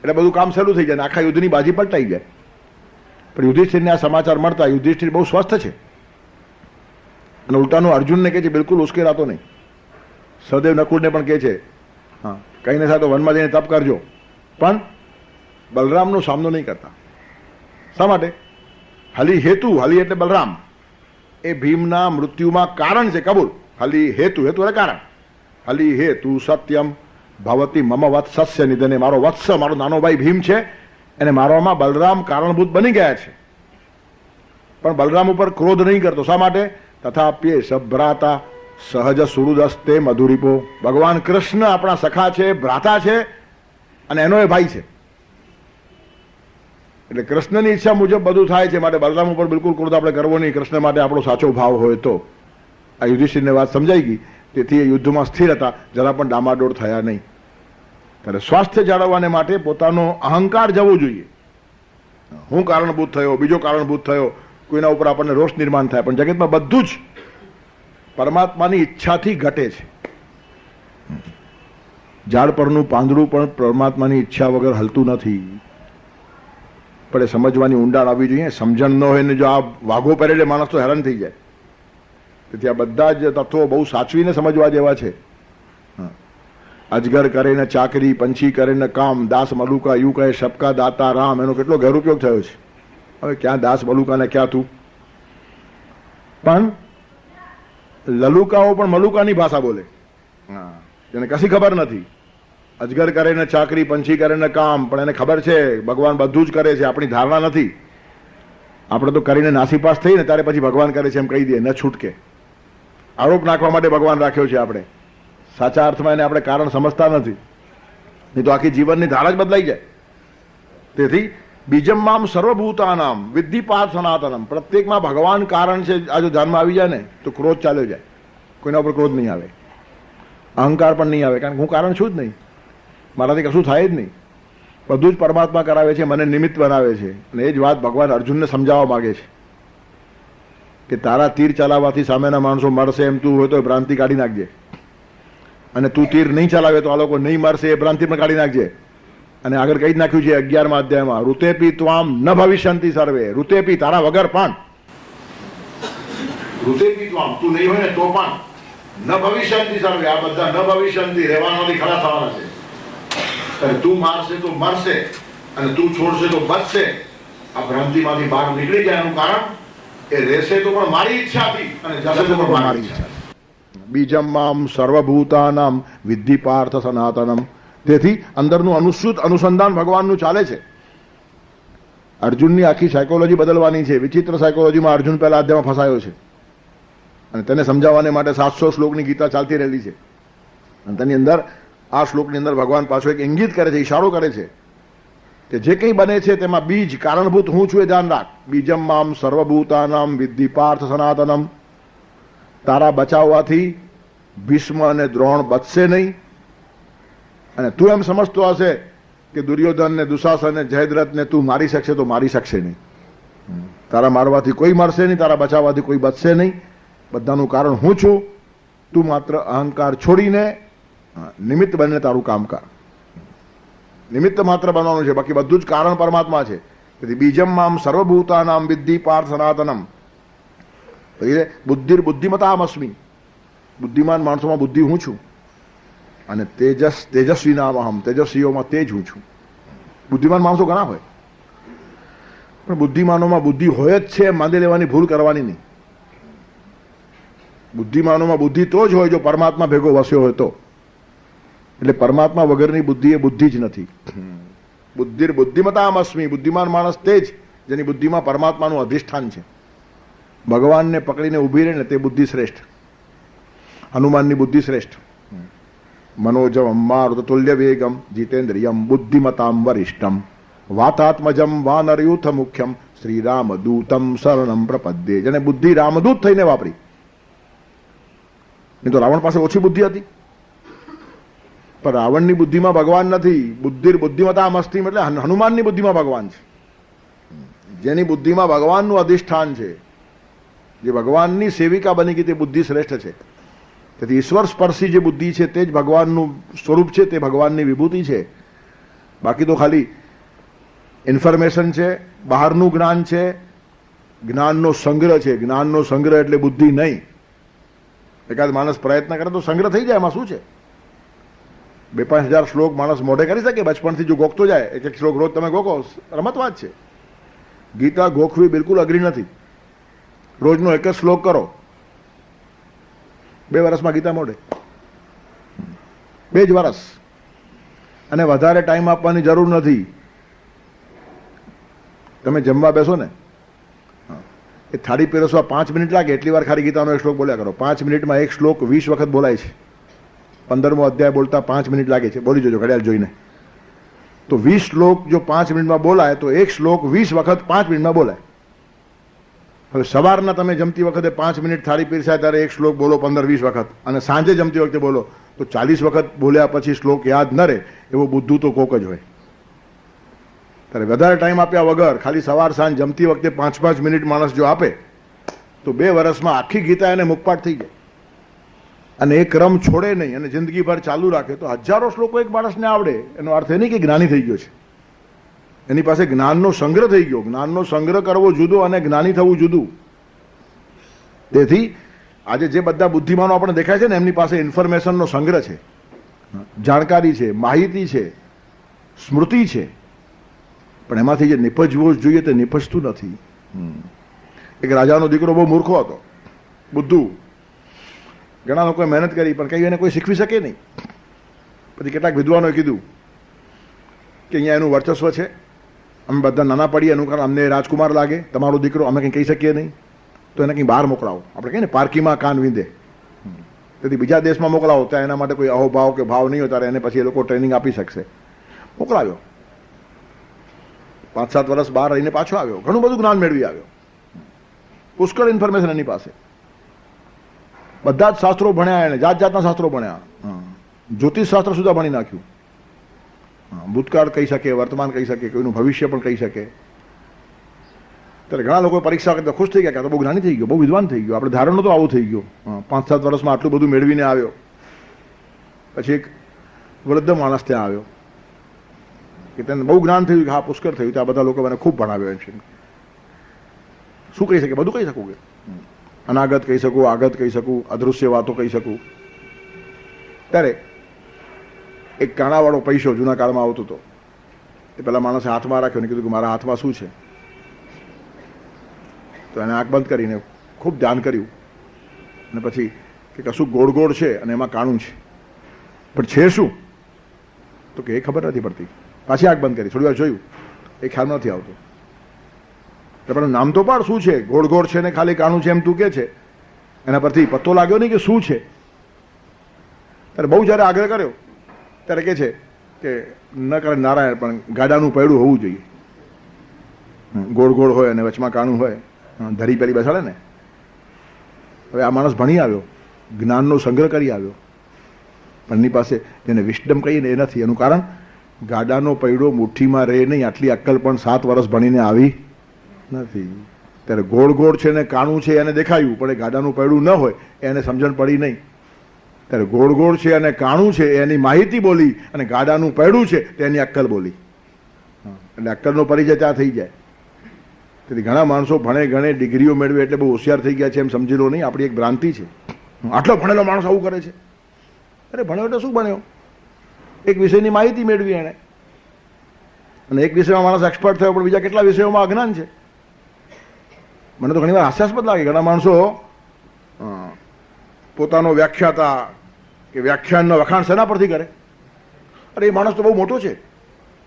એટલે બધું કામ શરૂ થઈ જાય, આખા યુદ્ધની બાજી પલટાઈ જાય. પણ યુધિષ્ઠિરને આ સમાચાર મળતા યુધિષ્ઠિર બહુ સ્વસ્થ છે. અને ઉલટાનું અર્જુનને કહે છે બિલકુલ ઉશ્કેરાતો નહીં. સહદેવ નકુળને પણ કહે છે હા કંઈ ન થાય તો વનમાં જઈને તપ કરજો, પણ બલરામનો સામનો નહીં કરતા. શા માટે? હલી હેતુ, હલી એટલે બલરામ, એ ભીમના મૃત્યુમાં કારણ છે, કબૂલ. હલી હેતુ, હેતુ એટલે કારણ. હલી હેતુ સત્યમ ભવતી મમ વત્સસ્ય નિધને. મારો વત્સ, મારો નાનો ભાઈ ભીમ છે, એને મારવામાં બલરામ કારણભૂત બની ગયા છે. પણ બલરામ ઉપર ક્રોધ નહીં કરતો. શા માટે? તથાપ્યેશ ભ્રાતા સહજ સુહૃદસ્તે મધુરીપો. ભગવાન કૃષ્ણ આપણા સખા છે, ભ્રાતા છે, અને એનો એ ભાઈ છે. એટલે કૃષ્ણની ઈચ્છા મુજબ બધું થાય છે. માટે બલરામ ઉપર બિલકુલ ક્રોધ આપણે કરવો નહીં. કૃષ્ણ માટે આપણો સાચો ભાવ હોય તો. આ યુધિષ્ઠિરને વાત સમજાઈ ગઈ. તેથી એ યુદ્ધમાં સ્થિર હતા, જરા પણ ડામાડોળ થયા નહીં. ત્યારે સ્વાસ્થ્ય જાળવવાને માટે પોતાનો અહંકાર જવો જોઈએ. હું કારણભૂત થયો, બીજો કારણભૂત થયો, કોઈના ઉપર આપણને રોષ નિર્માણ થાય, પણ જગતમાં બધું જ પરમાત્માની ઈચ્છાથી ઘટે છે. ઝાડ પરનું પાંદડું પણ પરમાત્માની ઈચ્છા વગર હલતું નથી. પણ એ સમજવાની ઊંડાણ આવવી જોઈએ. સમજણ ન હોય ને જો આ વાઘો પહેરેલે માણસ તો હેરાન થઈ જાય. તેથી આ બધા જ તત્વો બહુ સાચવીને સમજવા જેવા છે. અજગર કરે ને ચાકરી, પંછી કરે ને કામ, દાસ મલુકા યુ કહે સબકા દાતા રામ, એનો કેટલો ગેરઉપયોગ થયો છે. હવે ક્યાં દાસ મલુકા ને ક્યાં તું. પણ લલુકાઓ પણ મલુકાની ભાષા બોલે, જેને કશી ખબર નથી. અજગર કરે ને ચાકરી, પંછી કરે ને કામ, પણ એને ખબર છે ભગવાન બધું જ કરે છે, આપણી ધારણા નથી. આપણે તો કરીને નાસીપાસ થઈ ને ત્યારે પછી ભગવાન કરે છે એમ કહી દઈએ, ન છૂટકે. આરોપ નાખવા માટે ભગવાન રાખ્યો છે આપણે. સાચા અર્થમાં એને આપણે કારણ સમજતા નથી, નહીં તો આખી જીવનની ધારા જ બદલાઈ જાય. તેથી બીજમ્મામ સર્વભૂતાનામ વિદ્ધિ પાર્થ સનાતનમ, પ્રત્યેકમાં ભગવાન કારણ છે. આ જો ધ્યાનમાં આવી જાય ને તો ક્રોધ ચાલ્યો જાય. કોઈના ઉપર ક્રોધ નહીં આવે, અહંકાર પણ નહીં આવે, કારણ કે હું કારણ છું જ નહીં, મારાથી કશું થાય જ નહીં. બધું જ પરમાત્મા કરાવે છે, મને નિમિત્ત બનાવે છે. અને એ જ વાત ભગવાન અર્જુનને સમજાવવા માંગે છે કે તારા તીર ચલાવવાથી સામેના માણસો મરશે એમ તું હોય તો ભ્રાંતિ કાઢી નાખજે, અને તું તીર નહીં ચલાવે તો આ લોકો નહીં મરશે એ ભ્રાંતિ પણ કાઢી નાખજે. અને આગળ કહી જ નાખ્યું છે 11મા અધ્યાયમાં, ઋતેપી ત્વામ ન ભવિષ્યંતિ સર્વે, ઋતેપી તારા વગર પણ, ઋતેપી ત્વામ તું નહીં હોય ને તો પણ, ન ભવિષ્યંતિ સર્વે આ બધા ન ભવિષ્યંતિ રહેવાના ખરા થવાના છે. તું મારશે તો મરશે અને તું છોડશે તો બચશે. આ ભ્રાંતિમાંથી બહાર નીકળી જાય એનું કારણ એ રહેશે તો પણ મારી ઈચ્છાથી અને જશે તો પણ મારી ઈચ્છાથી. બીજમ્મામ સર્વભૂતાનામ વિદ્ધિ પાર્થ સનાતનમ. તેથી અંદરનું અનુસૂત અનુસંધાન ભગવાનનું ચાલે છે. અર્જુનની આખી સાયકોલોજી બદલવાની છે. વિચિત્ર સાયકોલોજીમાં અર્જુન પહેલા અધ્યાયમાં ફસાયો છે અને તેને સમજાવવાને માટે 700 શ્લોકની ગીતા ચાલતી રહેલી છે. અને તેની અંદર આ શ્લોકની અંદર ભગવાન પાછો એક ઇંગિત કરે છે, ઇશારો કરે છે કે જે કંઈ બને છે તેમાં બીજ કારણભૂત હું છું એ ધ્યાન રાખ. બીજમ્મામ સર્વભૂતાનામ વિદ્ધિ પાર્થ સનાતનમ. તારા બચાવવાથી ભીષ્મ અને દ્રોણ બચશે નહીં. અને તું એમ સમજતો હશે કે દુર્યોધન ને દુશાસન ને જયદ્રથ ને તું મારી શકશે તો મારી શકશે નહીં. તારા મારવાથી કોઈ મરશે નહીં, તારા બચાવવાથી કોઈ બચશે નહીં. બધાનું કારણ હું છું. તું માત્ર અહંકાર છોડીને નિમિત્ત બનીને તારું કામ કર. નિમિત્ત માત્ર બનવાનું છે, બાકી બધું જ કારણ પરમાત્મા છે. તેથી બીજમ્મામ સર્વભૂતાનામ વિદ્ધિ પાર્થ સનાતનમ. બુદ્ધિર બુદ્ધિમતામસ્મી, બુદ્ધિમાન માણસોમાં બુદ્ધિ હું છું. અને તેજસ્વી નામ અહમ, તેજસ્વીઓમાં તેજ હું છું. બુદ્ધિમાન માણસો ઘણા હોય, પણ બુદ્ધિમાનોમાં બુદ્ધિ હોય જ છે માંડી લેવાની ભૂલ કરવાની નહીં. બુદ્ધિમાનોમાં બુદ્ધિ તો જ હોય જો પરમાત્મા ભેગો વસ્યો હોય તો. એટલે પરમાત્મા વગરની બુદ્ધિ એ બુદ્ધિ જ નથી. બુદ્ધિર બુદ્ધિમતામસ્મી, બુદ્ધિમાન માણસ તે જ જેની બુદ્ધિમાં પરમાત્માનું અધિષ્ઠાન છે. ભગવાનને પકડીને ઊભી રહે ને તે બુદ્ધિ શ્રેષ્ઠ. હનુમાનની બુદ્ધિ શ્રેષ્ઠ. મનોજમ મારુતતુલ્ય વેગમ જીતેન્દ્રિયમ બુદ્ધિમતામ વરિષ્ઠમ વાતાત્મજમ વાનરયુથ મુખ્યમ શ્રી રામદૂતમ શરણમ પ્રપદ્યે. જેને બુદ્ધિ રામદૂત થઈને વાપરી. નહીં તો રાવણ પાસે ઓછી બુદ્ધિ હતી, પણ રાવણની બુદ્ધિમાં ભગવાન નથી. બુદ્ધિર બુદ્ધિમતામ અસ્તિ એટલે હનુમાનની બુદ્ધિમાં ભગવાન છે. જેની બુદ્ધિમાં ભગવાનનું અધિષ્ઠાન છે, જે ભગવાનની સેવિકા બની ગઈ તે બુદ્ધિ શ્રેષ્ઠ છે. તેથી ઈશ્વર સ્પર્શી જે બુદ્ધિ છે તે જ ભગવાનનું સ્વરૂપ છે, તે ભગવાનની વિભૂતિ છે. બાકી તો ખાલી ઇન્ફોર્મેશન છે, બહારનું જ્ઞાન છે, જ્ઞાનનો સંગ્રહ છે. જ્ઞાનનો સંગ્રહ એટલે બુદ્ધિ નહીં. એકાદ માણસ પ્રયત્ન કરે તો સંગ્રહ થઈ જાય, એમાં શું છે? 2-5 હજાર શ્લોક માણસ મોઢે કરી શકે બચપણથી જો ગોખતો જાય. એક શ્લોક રોજ તમે ગોખો, રમત વાત છે. ગીતા ગોખવી બિલકુલ અઘરી નથી. રોજનો એક જ શ્લોક કરો, 2 વર્ષમાં ગીતા મોઢે. 2 જ વર્ષ. અને વધારે ટાઈમ આપવાની જરૂર નથી. તમે જમવા બેસો ને, એ થાળી પીરસવા 5 મિનિટ લાગે એટલી વાર ખાલી ગીતાનો એક શ્લોક બોલ્યા કરો. 5 મિનિટમાં એક શ્લોક 20 વખત બોલાય છે. 15મો અધ્યાય બોલતા 5 મિનિટ લાગે છે. બોલી જોજો ઘડિયાળ જોઈને. તો 20 શ્લોક જો 5 મિનિટમાં બોલાય તો એક શ્લોક 20 વખત 5 મિનિટમાં બોલાય. હવે સવારના તમે જમતી વખતે 5 મિનિટ થાળી પીરસાય ત્યારે એક શ્લોક બોલો 15-20 વખત, અને સાંજે જમતી વખતે બોલો તો 40 વખત બોલ્યા પછી શ્લોક યાદ ન રહે એવો બુદ્ધુ તો કોક જ હોય. ત્યારે વધારે ટાઈમ આપ્યા વગર ખાલી સવાર સાંજ જમતી વખતે 5-5 મિનિટ માણસ જો આપે તો 2 વર્ષમાં આખી ગીતા એને મુખપાઠ થઈ જાય. અને એ ક્રમ છોડે નહીં અને જિંદગીભર ચાલુ રાખે તો હજારો શ્લોકો એક માણસને આવડે. એનો અર્થ એ નહીં કે જ્ઞાની થઈ ગયો છે, એની પાસે જ્ઞાનનો સંગ્રહ થઈ ગયો. જ્ઞાનનો સંગ્રહ કરવો જુદો અને જ્ઞાની થવું જુદું. તેથી આજે જે બધા બુદ્ધિમાનો આપણે દેખાય છે ને એમની પાસે ઇન્ફોર્મેશનનો સંગ્રહ છે, જાણકારી છે, માહિતી છે, સ્મૃતિ છે, પણ એમાંથી જે નિપજવો જોઈએ તે નિપજતું નથી. એક રાજાનો દીકરો બહુ મૂર્ખો હતો, બુદ્ધુ. ઘણા લોકોએ મહેનત કરી પણ કઈ એને કોઈ શીખવી શકે નહીં. પછી કેટલાક વિદ્વાનોએ કીધું કે અહીંયા એનું વર્ચસ્વ છે, અમે બધા નાના પડીએ એનું કારણ અમને રાજકુમાર લાગે, તમારો દીકરો અમે કંઈ કહી શકીએ નહીં, તો એને કંઈ બહાર મોકલાવો. આપણે કહીએ ને પારકીમાં કાન વીંધે. તેથી બીજા દેશમાં મોકલાવો ત્યાં એના માટે કોઈ અહોભાવ કે ભાવ નહીં હોય, ત્યારે એને પછી એ લોકો ટ્રેનિંગ આપી શકશે. મોકલાવ્યો, 5-7 વર્ષ બહાર રહીને પાછો આવ્યો, ઘણું બધું જ્ઞાન મેળવી આવ્યો, પુષ્કળ ઇન્ફોર્મેશન એની પાસે. બધા જ શાસ્ત્રો ભણ્યા, એને જાત જાતના શાસ્ત્રો ભણ્યા, જ્યોતિષ શાસ્ત્ર સુધા ભણી નાખ્યું. ભૂતકાળ કહી શકે, વર્તમાન કહી શકે, કોઈનું ભવિષ્ય પણ કહી શકે. ત્યારે ઘણા લોકો પરીક્ષા કરતા ખુશ થઈ ગયા કે આ તો બહુ જ્ઞાની થઈ ગયો, બહુ વિદ્વાન થઈ ગયો, આપણે ધારણો તો આવું થઈ ગયો. 5-7 વર્ષમાં આટલું બધું મેળવીને આવ્યો. પછી એક વૃદ્ધ માણસ ત્યાં આવ્યો કે તેને બહુ જ્ઞાન થયું કે હા પુષ્કળ થયું, ત્યાં બધા લોકો મને ખૂબ ભણાવ્યો છે. શું કહી શકે? બધું કહી શકું કે અનાગત કહી શકું, આગત કહી શકું, અદૃશ્ય વાતો કહી શકું. ત્યારે એક કાણાવાળો પૈસો જૂના કાળમાં આવતો હતો, એ પેલા માણસે હાથમાં રાખ્યો ને કીધું કે મારા હાથમાં શું છે? તો એને આંખ બંધ કરીને ખૂબ ધ્યાન કર્યું અને પછી કે કશું ગોળ ગોળ છે અને એમાં કાણું છે, પણ છે શું? તો કે એ ખબર નથી પડતી. પાછી આંખ બંધ કરી, થોડી વાર જોયું, એ ખ્યાલ નથી આવતો. પણ નામ તો પાડ, શું છે? ગોળ ગોળ છે ને ખાલી કાણું છે એમ તું કે છે, એના પરથી પત્તો લાગ્યો નહીં કે શું છે. ત્યારે બહુ જ્યારે આગ્રહ કર્યો ત્યારે કે છે કે ન કરે નારાયણ, પણ ગાડાનું પૈડું હોવું જોઈએ. ગોળ ગોળ હોય અને વચમાં કાણું હોય, ધરી પેલી બેસાડે ને. હવે આ માણસ ભણી આવ્યો, જ્ઞાનનો સંગ્રહ કરી આવ્યો, પણ એની પાસે જેને વિસ્ડમ કહીએ ને એ નથી. એનું કારણ ગાડાનો પૈડો મુઠ્ઠીમાં રહે નહીં, આટલી અક્કલ પણ 7 વર્ષ ભણીને આવી નથી. ત્યારે ગોળ ગોળ છે ને કાણું છે એને દેખાયું, પણ એ ગાડાનું પૈડું ન હોય એને સમજણ પડી નહીં. ત્યારે ગોળ ગોળ છે અને કાણું છે એની માહિતી બોલી, અને ગાડાનું પૈડું છે તેની અક્કલ બોલી. એટલે અક્કલનો પરિચય ત્યાં થઈ જાય. તેથી ઘણા માણસો ભણે ગણે ડિગ્રીઓ મેળવે એટલે બહુ હોશિયાર થઈ ગયા છે એમ સમજી લો નહીં. આપણી એક ભ્રાંતિ છે, આટલો ભણેલો માણસ આવું કરે છે. અરે ભણ્યો એટલે શું ભણ્યો? એક વિષયની માહિતી મેળવી એણે, અને એક વિષયમાં માણસ એક્સપર્ટ થયો, પણ બીજા કેટલા વિષયોમાં અજ્ઞાન છે. મને તો ઘણીવાર હાસ્યાસ્પદ લાગે, ઘણા માણસો પોતાનો વ્યાખ્યાતા કે વ્યાખ્યાનનો વખાણ શેના પરથી કરે? અરે એ માણસ તો બહુ મોટો છે,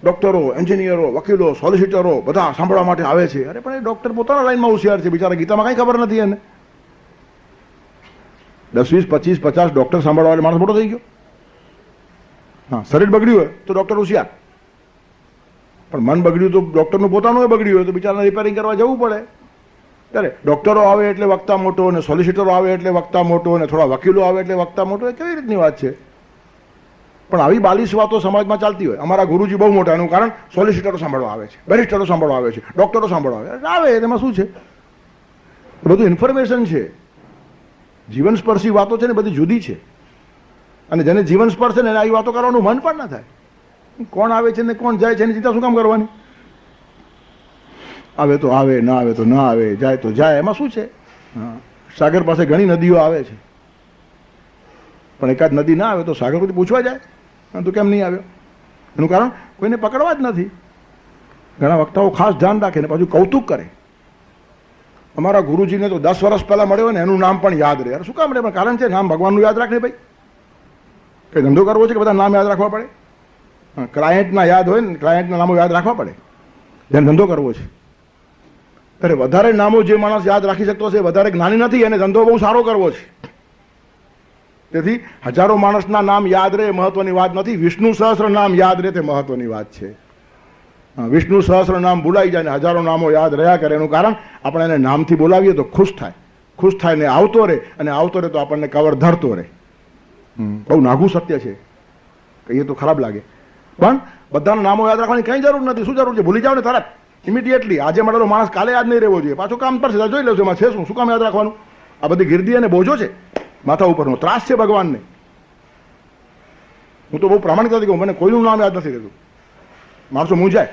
ડોક્ટરો, એન્જિનિયરો, વકીલો, સોલિસિટરો બધા સાંભળવા માટે આવે છે. અરે પણ એ ડોક્ટર પોતાના લાઈનમાં હોશિયાર છે, બિચારા ગીતામાં કંઈ ખબર નથી એને. 10, 20, 25, 50 ડોક્ટર સાંભળવા વાળો માણસ મોટો થઈ ગયો. હા, શરીર બગડ્યું હોય તો ડોક્ટર હોશિયાર, પણ મન બગડ્યું તો ડોક્ટરનું પોતાનું બગડ્યું હોય તો બિચારાને રિપેરિંગ કરવા જવું પડે. ત્યારે ડોક્ટરો આવે એટલે વક્તા મોટો, અને સોલિસિટરો આવે એટલે વક્તા મોટો, અને થોડા વકીલો આવે એટલે વક્તા મોટો. એ કેવી રીતની વાત છે? પણ આવી 42 વાતો સમાજમાં ચાલતી હોય. અમારા ગુરુજી બહુ મોટા, એનું કારણ સોલિસિટરો સાંભળવા આવે છે, બેરિસ્ટરો સાંભળવા આવે છે, ડોક્ટરો સાંભળવા આવે. એમાં શું છે? બધું ઇન્ફોર્મેશન છે. જીવન સ્પર્શી વાતો છે ને બધી જુદી છે, અને જેને જીવન સ્પર્શે ને એને આવી વાતો કરવાનું મન પણ ના થાય. કોણ આવે છે ને કોણ જાય છે એની ચિંતા શું કામ કરવાની? આવે તો આવે, ના આવે તો ના આવે, જાય તો જાય, એમાં શું છે? સાગર પાસે ઘણી નદીઓ આવે છે, પણ એકાદ નદી ના આવે તો સાગર કોઈ પૂછવા જાય તો કેમ નહીં આવ્યો? એનું કારણ કોઈને પકડવા જ નથી. ઘણા વક્તાઓ ખાસ ધ્યાન રાખે ને પાછું કૌતુક કરે. અમારા ગુરુજીને તો 10 વર્ષ પહેલા મળ્યો ને એનું નામ પણ યાદ રહે. શું કામ રહે? પણ કારણ છે નામ ભગવાનનું યાદ રાખે ભાઈ. કઈ ધંધો કરવો છે કે બધા નામ યાદ રાખવા પડે? ક્લાયન્ટના યાદ હોય ને, ક્લાયન્ટના નામો યાદ રાખવા પડે જેને ધંધો કરવો છે. ત્યારે વધારે નામો જે માણસ યાદ રાખી શકતો છે વધારે જ્ઞાની નથી, અને ધંધો બહુ સારો કરવો છે. તેથી હજારો માણસના નામ યાદ રહે મહત્વની વાત નથી, વિષ્ણુ સહસ્ત્ર નામ યાદ રહે તે મહત્વની વાત છે. વિષ્ણુ સહસ્ર નામ ભૂલાઈ જાય ને હજારો નામો યાદ રહ્યા કરે, એનું કારણ આપણે એને નામથી બોલાવીએ તો ખુશ થાય ને આવતો રહે, અને આવતો રહે તો આપણને કવર ધરતો રહે. બહુ નાગું સત્ય છે, કહીએ તો ખરાબ લાગે, પણ બધાના નામો યાદ રાખવાની કઈ જરૂર નથી. શું જરૂર છે? ભૂલી જાવ ને તરત ઇમિડિયેટલી. આજે મળેલો માણસ કાલે યાદ નહીં રહેવો જોઈએ, પાછું કામ પર છે, જોઈ લેજો એમાં છે શું કામ યાદ રાખવાનું? આ બધી ગીર્દી અને બોજો છે માથા ઉપરનો, ત્રાસ છે ભગવાનને. હું તો બહુ પ્રામાણિકતાથી કહું, મને કોઈનું નામ યાદ નથી રહેતું. માણસો મૂંઝાય,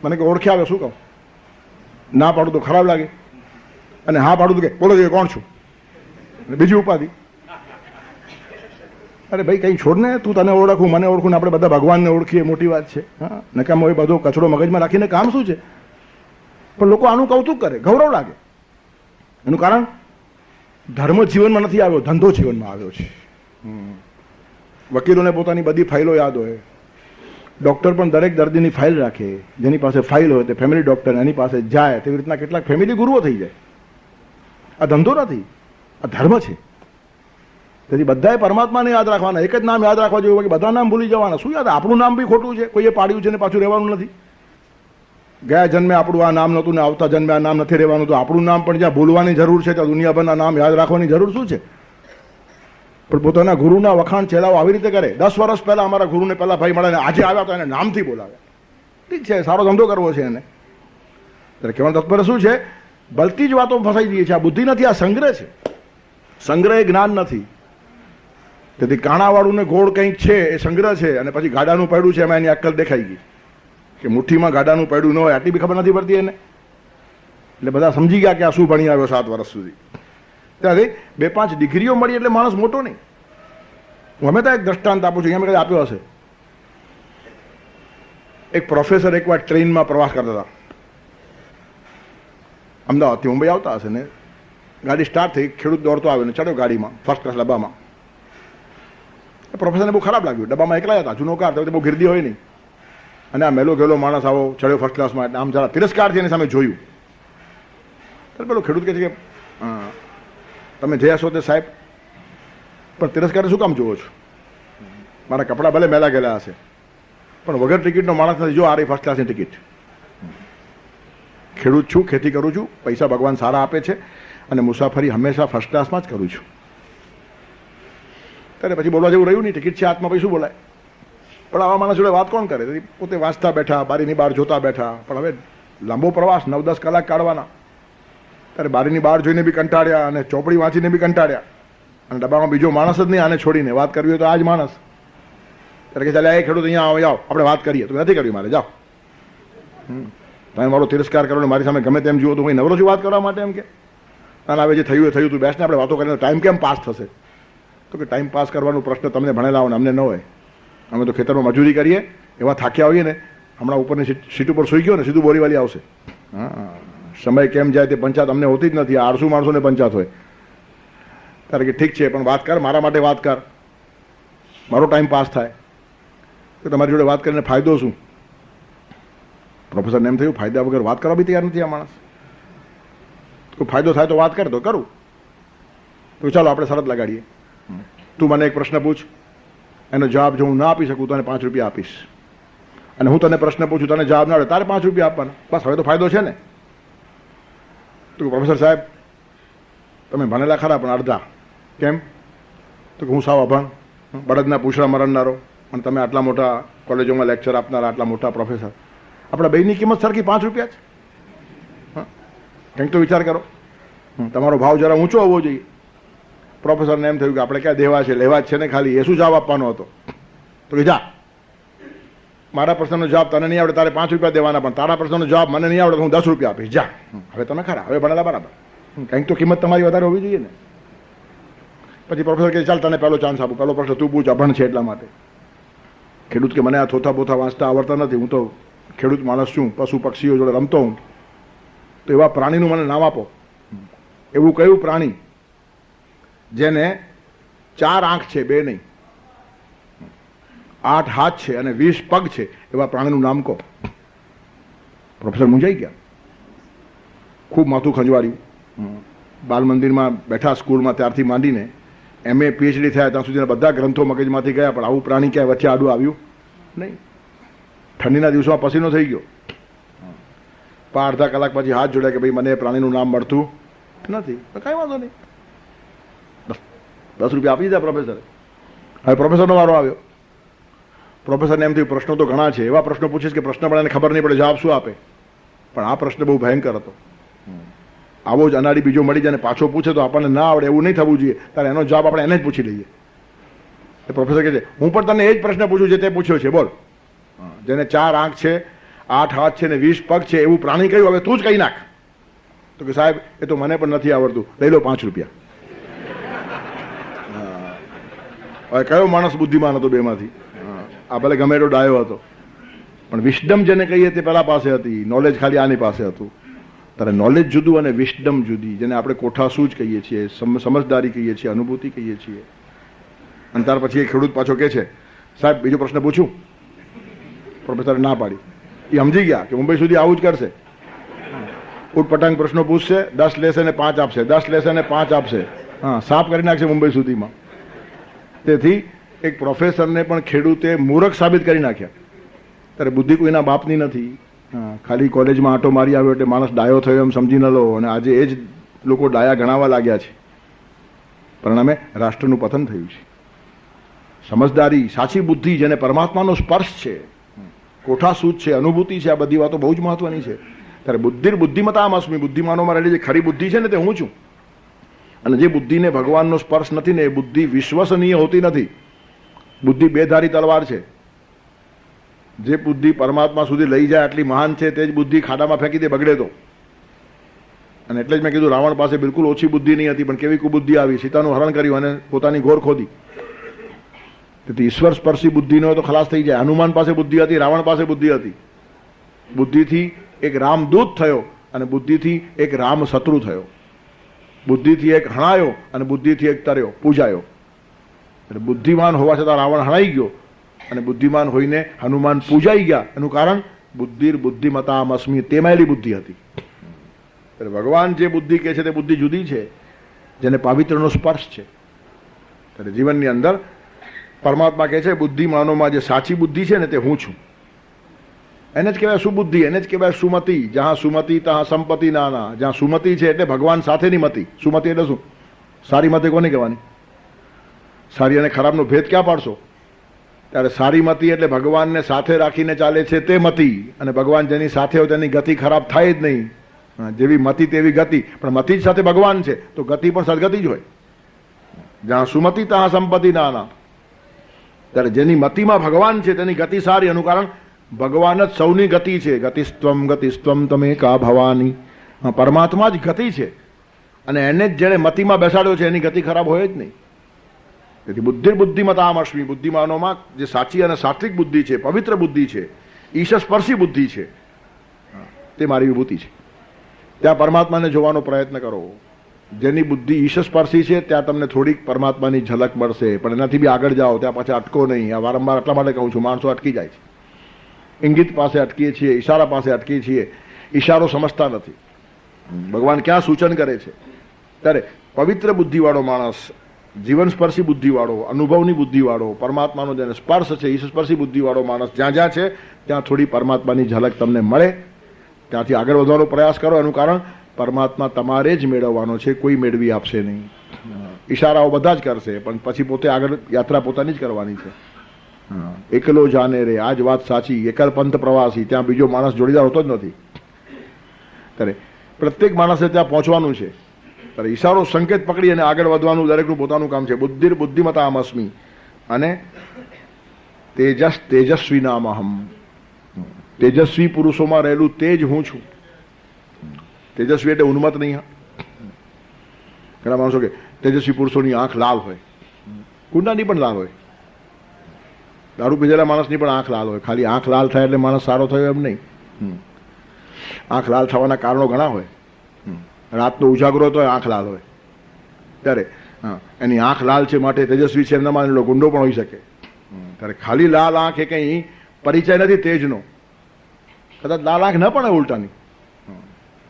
મને કે ઓળખે આવે, શું કહું? ના પાડું તો ખરાબ લાગે, અને હા પાડું તો કે બોલો જોઈએ કોણ છું, બીજી ઉપાધિ. અરે ભાઈ કંઈ છોડ ને, તું તને ઓળખું મને ઓળખું ને આપણે બધા ભગવાનને ઓળખીએ, મોટી વાત છે. હા, નકામો એ બધો કચરો મગજમાં રાખીને કામ શું છે? પણ લોકો આનું કૌતુક કરે, ગૌરવ લાગે. એનું કારણ ધર્મ જીવનમાં નથી આવ્યો, ધંધો જીવનમાં આવ્યો છે. વકીલોને પોતાની બધી ફાઇલો યાદ હોય, ડોક્ટર પણ દરેક દર્દીની ફાઇલ રાખે, જેની પાસે ફાઇલ હોય તે ફેમિલી ડોક્ટર એની પાસે જાય. તેવી રીતના કેટલાક ફેમિલી ગુરુઓ થઈ જાય. આ ધંધો નથી, આ ધર્મ છે. તેથી બધાએ પરમાત્માને યાદ રાખવાના, એક જ નામ યાદ રાખવા જોઈએ, કે બધા નામ ભૂલી જવાના. શું યાદ? આપણું નામ બી ખોટું છે, કોઈએ પાડ્યું છે ને પાછું રહેવાનું નથી. ગયા જન્મે આપણું આ નામ નહોતું ને આવતા જન્મે આ નામ નથી રહેવાનું, તો આપણું નામ પણ જ્યાં ભૂલવાની જરૂર છે ત્યાં દુનિયાભરના નામ યાદ રાખવાની જરૂર શું છે? પણ પોતાના ગુરુના વખાણ ચેલાઓ આવી રીતે કરે. 10 વર્ષ પહેલા અમારા ગુરુને પેલા ભાઈ મળે ને આજે આવ્યા તો એને નામથી બોલાવ્યા. ઠીક છે, સારો ધંધો કરવો છે એને. એટલે કહેવાનું તત્પર શું છે? ભલતી જ વાતો ફસાઈ દઈએ છે. આ બુદ્ધિ નથી, આ સંગ્રહ છે. સંગ્રહ એ જ્ઞાન નથી. તેથી કાણાવાળું ને ગોળ કંઈક છે એ સંગ્રહ છે, અને પછી ગાડાનું પડ્યું છે એમાં એની અક્કલ દેખાઈ ગઈ કે મુઠ્ઠીમાં ગાડાનું પડ્યું ન હોય, આટલી બી ખબર નથી પડતી એને. એટલે બધા સમજી ગયા કે આ શું ભણી આવ્યો 7 વર્ષ સુધી. ત્યાંથી 2-5 ડિગ્રીઓ મળી એટલે માણસ મોટો નહીં. હું અમે તો એક દ્રષ્ટાંત આપું છું, અહીંયા મેં આપ્યો હશે. એક પ્રોફેસર એકવાર ટ્રેનમાં પ્રવાસ કરતા હતા, અમદાવાદથી મુંબઈ આવતા હશે ને, ગાડી સ્ટાર્ટ થઈ, ખેડૂત દોડતો આવ્યો ને ચડ્યો ગાડીમાં, ફર્સ્ટ ક્લાસ ડબ્બામાં. પ્રોફેસરને બહુ ખરાબ લાગ્યું, ડબ્બામાં એકલા હતા, જૂનો કાર, તો બહુ ગીર્દી હોય નહીં. અને આ મેલો ગયેલો માણસ આવો ચડ્યો ફર્સ્ટ ક્લાસમાં, એટલે આમ જરા તિરસ્કારથી એની સામે જોયું. ત્યારે પેલો ખેડૂત કહે છે કે તમે જયા છો તે સાહેબ, પણ તિરસ્કાર શું કામ જોવો છો? મારા કપડાં ભલે મેલા ગયેલા હશે, પણ વગર ટિકિટનો માણસ નથી. જો આ રહી ફર્સ્ટ ક્લાસની ટિકિટ. ખેડૂત છું, ખેતી કરું છું, પૈસા ભગવાન સારા આપે છે, અને મુસાફરી હંમેશા ફર્સ્ટ ક્લાસમાં જ કરું છું. ત્યારે પછી બોલવા જેવું રહ્યું નહીં, ટિકિટ છે હાથમાં, પછી શું બોલાય? પણ આવા માણસ જોડે વાત કોણ કરે? તેથી પોતે વાંચતા બેઠા, બારીની બહાર જોતા બેઠા. પણ હવે લાંબો પ્રવાસ 9-10 કલાક કાઢવાના, ત્યારે બારીની બહાર જોઈને બી કંટાળ્યા, અને ચોપડી વાંચીને બી કંટાળ્યા, અને ડબ્બામાં બીજો માણસ જ નહીં આને છોડીને. વાત કરવી હોય તો આ જ માણસ. ત્યારે કે ચાલે એ ખેડૂત અહીંયા આવો, જાઓ આપણે વાત કરીએ. તો નથી કરવી મારે, જાઓ. તમે મારો તિરસ્કાર કરો ને મારી સામે ગમે તેમ જુઓ તો હું નવરો છું વાત કરવા માટે? એમ કે ના હવે જે થયું એ થયું, તું બેસને આપણે વાતો કરીને ટાઈમ કેમ પાસ થશે? તો કે ટાઈમ પાસ કરવાનો પ્રશ્ન તમને ભણેલા હોય ને અમને ન હોય. અમે તો ખેતરમાં મજૂરી કરીએ, એવા થાક્યા હોઈએ ને, હમણાં ઉપરની સીટ ઉપર સૂઈ ગયો ને સીધું બોરીવાલી આવશે. હા, સમય કેમ જાય તે પંચાયત અમને હોતી જ નથી. આ 800 માણસોને પંચાયત હોય. ત્યારે કે ઠીક છે, પણ વાત કર, મારા માટે વાત કર, મારો ટાઈમ પાસ થાય. તો તમારી જોડે વાત કરીને ફાયદો શું? પ્રોફેસરને એમ થયું ફાયદા વગર વાત કરવા બી તૈયાર નથી આ માણસ. તો ફાયદો થાય તો વાત કરે તો કરું. તો ચાલો આપણે શરત લગાડીએ, તું મને એક પ્રશ્ન પૂછ, એનો જવાબ જો હું ના આપી શકું તો તને 5 રૂપિયા આપીશ, અને હું તને પ્રશ્ન પૂછું તને જવાબ ના આવે તારે 5 રૂપિયા આપવાના. બસ, હવે તો ફાયદો છે ને? તો પ્રોફેસર સાહેબ તમે ભણેલા ખરા પણ અડધા. કેમ? તો હું સાવ અભણ, બળદના પૂછડા મરણનારો, અને તમે આટલા મોટા કોલેજોમાં લેક્ચર આપનારા, આટલા મોટા પ્રોફેસર. આપણા બેયની કિંમત સરખી 5 રૂપિયા છે. હા, કંઈક તો વિચાર કરો. તમારો ભાવ જરા ઊંચો હોવો જોઈએ. પ્રોફેસરને એમ થયું કે આપણે ક્યાં દેવા છે, લેવા જ છે ને ખાલી, એ શું જવાબ આપવાનો હતો? તો કે જા, મારા પ્રશ્નનો જવાબ તને નહીં આવડે તારે 5 રૂપિયા દેવાના, પણ તારા પ્રશ્નનો જવાબ મને નહીં આવડે તો હું 10 રૂપિયા આપીશ. જા, હવે તમે ખરા, હવે ભણેલા બરાબર, કંઈક તો કિંમત તમારી વધારે હોવી જોઈએ ને. પછી પ્રોફેસર કહે ચાલ તને પહેલો ચાન્સ આપું, પહેલો પ્રશ્ન તું પૂછ, અભણ છે એટલા માટે. ખેડૂત કે મને આ થોથા બોથા વાંચતા આવડતા નથી, હું તો ખેડૂત માણસ છું, પશુ પક્ષીઓ જોડે રમતો હું, તો એવા પ્રાણીનું મને નામ આપો. એવું કયું પ્રાણી જેને 4 આંખ છે, 2 નહીં, 8 હાથ છે અને 20 પગ છે, એવા પ્રાણીનું નામ કહો. પ્રોફેસર મૂંઝાઈ ગયા, ખૂબ માથું ખંજવાર્યું. બાલ મંદિરમાં બેઠા સ્કૂલમાં ત્યારથી માંડીને MA PhD થયા ત્યાં સુધીના બધા ગ્રંથો મગજમાંથી ગયા, પણ આવું પ્રાણી ક્યાંય વચ્ચે આડું આવ્યું નહીં. ઠંડીના દિવસોમાં પસીનો થઈ ગયો, પણ અડધા કલાક પછી હાથ જોડ્યા કે ભાઈ મને એ પ્રાણીનું નામ મળતું નથી, તો કાંઈ વાંધો નહીં, 10 રૂપિયા આપી દીધા પ્રોફેસરે. હવે પ્રોફેસરનો વારો આવ્યો. પ્રોફેસરને એમ થયું પ્રશ્નો તો ઘણા છે, એવા પ્રશ્નો પૂછીશ કે પ્રશ્ન પણ એને ખબર નહીં પડે જવાબ શું આપે. પણ આ પ્રશ્ન બહુ ભયંકર હતો. આવો જ અનાડી બીજો મળી જાય ને પાછો પૂછે તો આપણને ના આવડે એવું નહીં થવું જોઈએ, ત્યારે એનો જવાબ આપણે એને જ પૂછી લઈએ. એ પ્રોફેસર કહે છે હું પણ તને એ જ પ્રશ્ન પૂછું છે તે પૂછ્યો છે, બોલ. જેને 4 આંખ છે, 8 હાથ છે ને 20 પગ છે એવું પ્રાણી કયું, હવે તું જ કહી નાખ. તો કે સાહેબ એ તો મને પણ નથી આવડતું, લઈ લો 5 રૂપિયા. હવે કયો માણસ બુદ્ધિમાન હતો બેમાંથી? આ ભલે ગમે એટલો ડાયો હતો, પણ વિશડમ જેને કહીએ તે પેલા પાસે હતી, નોલેજ ખાલી આની પાસે હતું. ત્યારે નોલેજ જુદું અને વિશડમ જુદી, જેને આપણે કોઠાસૂઝ કહીએ છીએ, સમજદારી કહીએ છીએ, અનુભૂતિ કહીએ છીએ. અને ત્યાર પછી એ ખેડૂત પાછો કહે છે સાહેબ બીજો પ્રશ્ન પૂછું? પ્રોફેસરે ના પાડી. એ સમજી ગયા કે મુંબઈ સુધી આવું જ કરશે, ઉટપટાંગ પ્રશ્નો પૂછશે, 10 લેશે ને 5 આપશે, 10 લેશે ને 5 આપશે, હા સાફ કરી નાખશે મુંબઈ સુધીમાં. તેથી એક પ્રોફેસરને પણ ખેડૂતે મૂર્ખ સાબિત કરી નાખ્યા. ત્યારે બુદ્ધિ કોઈના બાપની નથી. ખાલી કોલેજમાં આંટો મારી આવ્યો એટલે માણસ ડાયો થયો એમ સમજી ન લો. અને આજે એ જ લોકો ડાયા ગણાવવા લાગ્યા છે. પરિણામે રાષ્ટ્રનું પતન થયું છે. સમજદારી, સાચી બુદ્ધિ, જેને પરમાત્માનો સ્પર્શ છે, કોઠાસૂઝ છે, અનુભૂતિ છે, આ બધી વાતો બહુ જ મહત્વની છે. ત્યારે બુદ્ધિમતામ અસ્મિ, બુદ્ધિમાનોમાં રહેલી જે ખરી બુદ્ધિ છે ને તે હું છું. અને જે બુદ્ધિને ભગવાનનો સ્પર્શ નથી ને એ બુદ્ધિ વિશ્વસનીય હોતી નથી. બુદ્ધિ બેધારી તલવાર છે. જે બુદ્ધિ પરમાત્મા સુધી લઈ જાય આટલી મહાન છે તે જ બુદ્ધિ ખાડામાં ફેંકી દે બગડે તો. અને એટલે જ મેં કીધું રાવણ પાસે બિલકુલ ઓછી બુદ્ધિ નહીં હતી, પણ કેવી કુબુદ્ધિ આવી, સીતાનું હરણ કર્યું અને પોતાની ગોર ખોદી. તેથી ઈશ્વર સ્પર્શી બુદ્ધિ ન હોય તો ખલાસ થઈ જાય. હનુમાન પાસે બુદ્ધિ હતી, રાવણ પાસે બુદ્ધિ હતી. બુદ્ધિથી એક રામદૂત થયો અને બુદ્ધિથી એક રામ શત્રુ થયો. બુદ્ધિથી એક હણાયો અને બુદ્ધિથી એક તર્યો, પૂજાયો. એટલે બુદ્ધિમાન હોવા છતાં રાવણ હણાઈ ગયો અને બુદ્ધિમાન હોઈને હનુમાન પૂજાઈ ગયા. એનું કારણ બુદ્ધિમતામ અસ્મિ, તેમાંયલી બુદ્ધિ હતી. એટલે ભગવાન જે બુદ્ધિ કહે છે તે બુદ્ધિ જુદી છે, જેને પાવિત્રનો સ્પર્શ છે. એટલે જીવનની અંદર પરમાત્મા કહે છે બુદ્ધિમાનોમાં જે સાચી બુદ્ધિ છે ને તે હું છું. એને જ કહેવાય સુબુદ્ધિ, એને જ કહેવાય સુમતિ. જ્યાં સુમતિ ત્યાં સંપત્તિ નાના. જ્યાં સુમતિ છે એટલે ભગવાન સાથેની મતિ. સુમતિ એટલે શું? સારી મતિ કોને કહેવાની? સારી અને ખરાબનો ભેદ ક્યાં પાડશો? ત્યારે સારી મતિ એટલે ભગવાનને સાથે રાખીને ચાલે છે તે મતિ, અને ભગવાન જેની સાથે હોય તેની ગતિ ખરાબ થાય જ નહીં. જેવી મતિ તેવી ગતિ, પણ મતિ જ સાથે ભગવાન છે તો ગતિ પણ સદગતિ જ હોય. જ્યાં સુમતિ ત્યાં સંપત્તિ નાના. ત્યારે જેની મતિમાં ભગવાન છે તેની ગતિ સારી. એનું કારણ ભગવાન જ સૌની ગતિ છે. ગતિસ્ત્વમ તમે કા ભવાની. પરમાત્મા જ ગતિ છે અને એને જ જેણે મતિમાં બેસાડ્યો છે એની ગતિ ખરાબ હોય જ નહીં. તેથી બુદ્ધિમતામ અસ્મિ, બુદ્ધિમાનોમાં જે સાચી અને સાત્વિક બુદ્ધિ છે, પવિત્ર બુદ્ધિ છે, ઈશસ્પર્શી બુદ્ધિ છે, તે મારી વિભૂતિ છે. ત્યાં પરમાત્માને જોવાનો પ્રયત્ન કરો. જેની બુદ્ધિ ઈશસ્પર્શી છે ત્યાં તમને થોડીક પરમાત્માની ઝલક મળશે, પણ એનાથી બી આગળ જાઓ. ત્યાં પાછા અટકો નહીં. આ વારંવાર એટલા માટે કહું છું, માણસો અટકી જાય છે. ઇંગિત પાસે અટકીએ છીએ, ઈશારા પાસે અટકીએ છીએ. ઈશારો સમજતા નથી ભગવાન ક્યાં સૂચન કરે છે. ત્યારે પવિત્ર બુદ્ધિવાળો માણસ, જીવન સ્પર્શી બુદ્ધિવાળો, અનુભવની બુદ્ધિવાળો, પરમાત્માનો જેને સ્પર્શ છે, ઈશસ્પર્શી બુદ્ધિવાળો માણસ જ્યાં જ્યાં છે ત્યાં થોડી પરમાત્માની ઝલક તમને મળે. ત્યાંથી આગળ વધવાનો પ્રયાસ કરો. એનું કારણ પરમાત્મા તમારે જ મેળવવાનો છે, કોઈ મેળવી આપશે નહીં. ઈશારાઓ બધા જ કરશે પણ પછી પોતે આગળ યાત્રા પોતાની જ કરવાની છે. એકલો જાને રે, આ જ વાત સાચી. એકલ પંથ પ્રવાસી, ત્યાં બીજો માણસ જોડીદાર હોતો જ નથી. ત્યારે પ્રત્યેક માણસે ત્યાં પહોંચવાનું છે. ત્યારે ઈશારો સંકેત પકડી અને આગળ વધવાનું દરેકનું પોતાનું કામ છે. બુદ્ધિમતામ અસ્મિ અને તેજસ્વી નામહમ. તેજસ્વી પુરુષોમાં રહેલું તેજ હું છું. તેજસ્વી એટલે ઉન્મત નહીં. ઘણા માણસો કે તેજસ્વી પુરુષોની આંખ લાલ હોય. કુંડાની પણ લાલ હોય. દારૂ પીધેલા માણસની પણ આંખ લાલ હોય. ખાલી આંખ લાલ થાય એટલે માણસ સારો થયો એમ નહીં. આંખ લાલ થવાના કારણો ઘણા હોય. રાતનો ઉજાગરો તો આંખ લાલ હોય. ત્યારે એની આંખ લાલ છે માટે તેજસ્વી છે એમના માનેલો ગુંડો પણ હોઈ શકે. ત્યારે ખાલી લાલ આંખ એ કંઈ પરિચય નથી તેજનો. કદાચ લાલ આંખ ન પણ હોય ઉલટાની.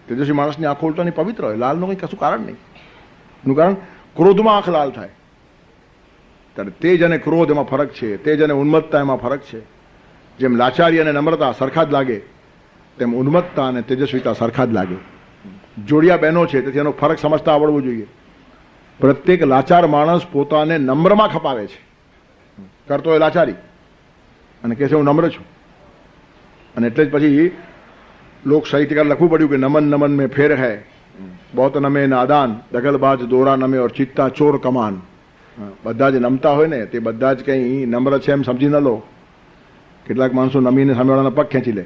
તેજસ્વી માણસની આંખો ઉલટાની પવિત્ર હોય. લાલનું કંઈ કશું કારણ નહીં. એનું કારણ ક્રોધમાં આંખ લાલ થાય. ત્યારે તેજ અને ક્રોધ એમાં ફરક છે. તેજ અને ઉન્મત્તા એમાં ફરક છે. જેમ લાચારી અને નમ્રતા સરખા જ લાગે તેમ ઉન્મત્તતા અને તેજસ્વીતા સરખા જ લાગે. જોડિયા બહેનો છે તેથી એનો ફરક સમજતા આવડવું જોઈએ. પ્રત્યેક લાચાર માણસ પોતાને નમ્રમાં ખપાવે છે, કરતો એ લાચારી અને કહે છે હું નમ્ર છું. અને એટલે જ પછી લોક સાહિત્યકાર લખવું પડ્યું કે નમન નમન મેં ફેર હૈ, બહોત નમે નાદાન, દગલબાજ દોરા નમે ઓર ચિત્તા ચોર કમાન. બધા જ નમતા હોય ને તે બધા જ કંઈ નમ્ર છે એમ સમજી ન લો. કેટલાક માણસો નમીને સામેવાળાના પગ ખેંચી લે.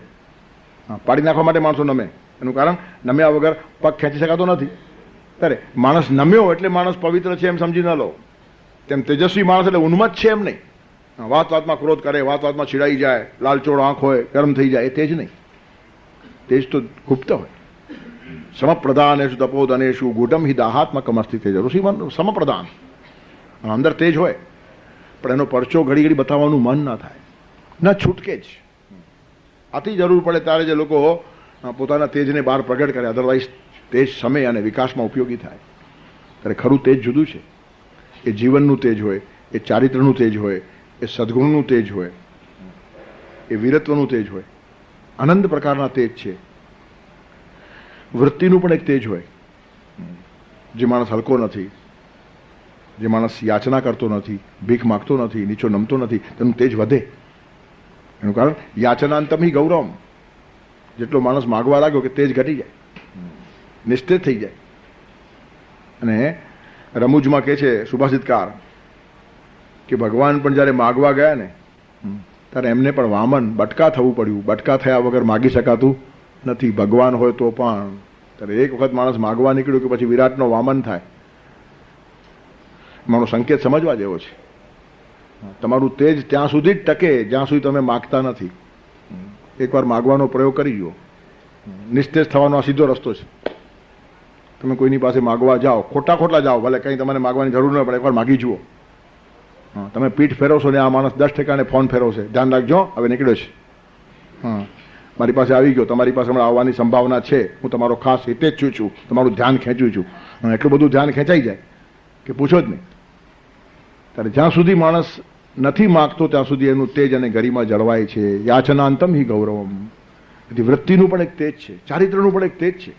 પાડી નાખવા માટે માણસો નમે, એનું કારણ નમ્યા વગર પગ ખેંચી શકાતો નથી. ત્યારે માણસ નમ્યો એટલે માણસ પવિત્ર છે એમ સમજી ન લો. તેમ તેજસ્વી માણસ એટલે ઉન્મત્ત છે એમ નહીં. વાત વાતમાં ક્રોધ કરે, વાત વાતમાં ચીડાઈ જાય, લાલચોળ આંખ હોય, ગરમ થઈ જાય, એ તેજ નહીં. તેજ તો ગુપ્ત હોય. સમપ્રદાનેશુ તપોદનેશુ ગૂઢમ હિ દાહાત્મકમ અસ્તિ તેજ. ઋષિ સમપ્રદાન, અંદર તેજ હોય પણ એનો પરચો ઘડી ઘડી બતાવવાનું મન ના થાય, ન છૂટકે જ. આથી જરૂર પડે ત્યારે જે લોકો પોતાના તેજને બહાર પ્રગટ કરે, અધરવાઇઝ તેજ સમય અને વિકાસમાં ઉપયોગી થાય. ત્યારે ખરું તેજ જુદું છે. એ જીવનનું તેજ હોય, એ ચારિત્રનું તેજ હોય, એ સદગુણનું તેજ હોય, એ વીરત્વનું તેજ હોય. આનંદ પ્રકારના તેજ છે. વૃત્તિનું પણ એક તેજ હોય. જે માણસ હલકો નથી, જે માણસ યાચના કરતો નથી, ભીખ માગતો નથી, નીચો નમતો નથી, તેનું તેજ વધે. એનું કારણ યાચનાંતમ હિ ગૌરવમ. જેટલો માણસ માગવા લાગ્યો કે તેજ ઘટી જાય, નિશ્ચિત થઈ જાય. અને રમૂજમાં કહે છે સુભાષિતકાર કે ભગવાન પણ જ્યારે માગવા ગયા ને ત્યારે એમને પણ વામન બટકા થવું પડ્યું. બટકા થયા વગર માગી શકાતું નથી. ભગવાન હોય તો પણ. ત્યારે એક વખત માણસ માગવા નીકળ્યો કે પછી વિરાટનો વામન થાય. મારો સંકેત સમજવા જેવો છે. તમારું તેજ ત્યાં સુધી જ ટકે જ્યાં સુધી તમે માગતા નથી. એકવાર માગવાનો પ્રયોગ કરી જુઓ. નિસ્તેજ થવાનો આ સીધો રસ્તો છે. તમે કોઈની પાસે માગવા જાઓ, ખોટા જાઓ, ભલે કંઈ તમને માગવાની જરૂર ન પડે, એકવાર માગી જુઓ. તમે પીઠ ફેરવશો ને આ માણસ 10 ઠેકાણે ફોન ફેરવશે, ધ્યાન રાખજો હવે નીકળ્યો છે. મારી પાસે આવી ગયો, તમારી પાસે હમણાં આવવાની સંભાવના છે, હું તમારો ખાસ હિતેચ્છુ છું, તમારું ધ્યાન ખેંચું છું. એટલું બધું ધ્યાન ખેંચાઈ જાય કે પૂછો જ નહીં. ત્યારે જ્યાં સુધી માણસ નથી માગતો ત્યાં સુધી એનું તેજ અને ગરિમા જળવાય છે. યાચનાંતમ હિ ગૌરવમ. તેથી વૃત્તિનું પણ એક તેજ છે, ચારિત્રનું પણ એક તેજ છે.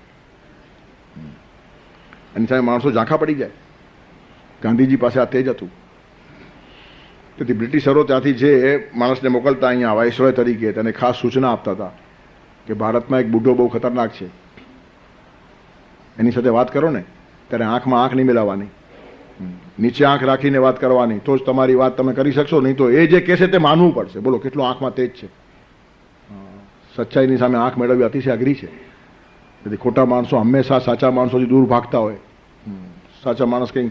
એની સામે માણસો ઝાંખા પડી જાય. ગાંધીજી પાસે આ તેજ હતું. તેથી બ્રિટિશરો ત્યાંથી જે માણસને મોકલતા અહીંયા વાઇસરોય તરીકે તેને ખાસ સૂચના આપતા હતા કે ભારતમાં એક બુઢો બહુ ખતરનાક છે, એની સાથે વાત કરો ને ત્યારે આંખમાં આંખ નહીં મિલાવવાની, નીચે આંખ રાખીને વાત કરવાની, તો જ તમારી વાત તમે કરી શકશો. નહીં તો એ જે કહેશે તે માનવું પડશે. બોલો કેટલો આંખમાં તેજ છે. સચ્ચાઈની સામે આંખ મેળવવી અતિશય અઘરી છે. તેથી ખોટા માણસો હંમેશા સાચા માણસોથી દૂર ભાગતા હોય. સાચા માણસ કંઈ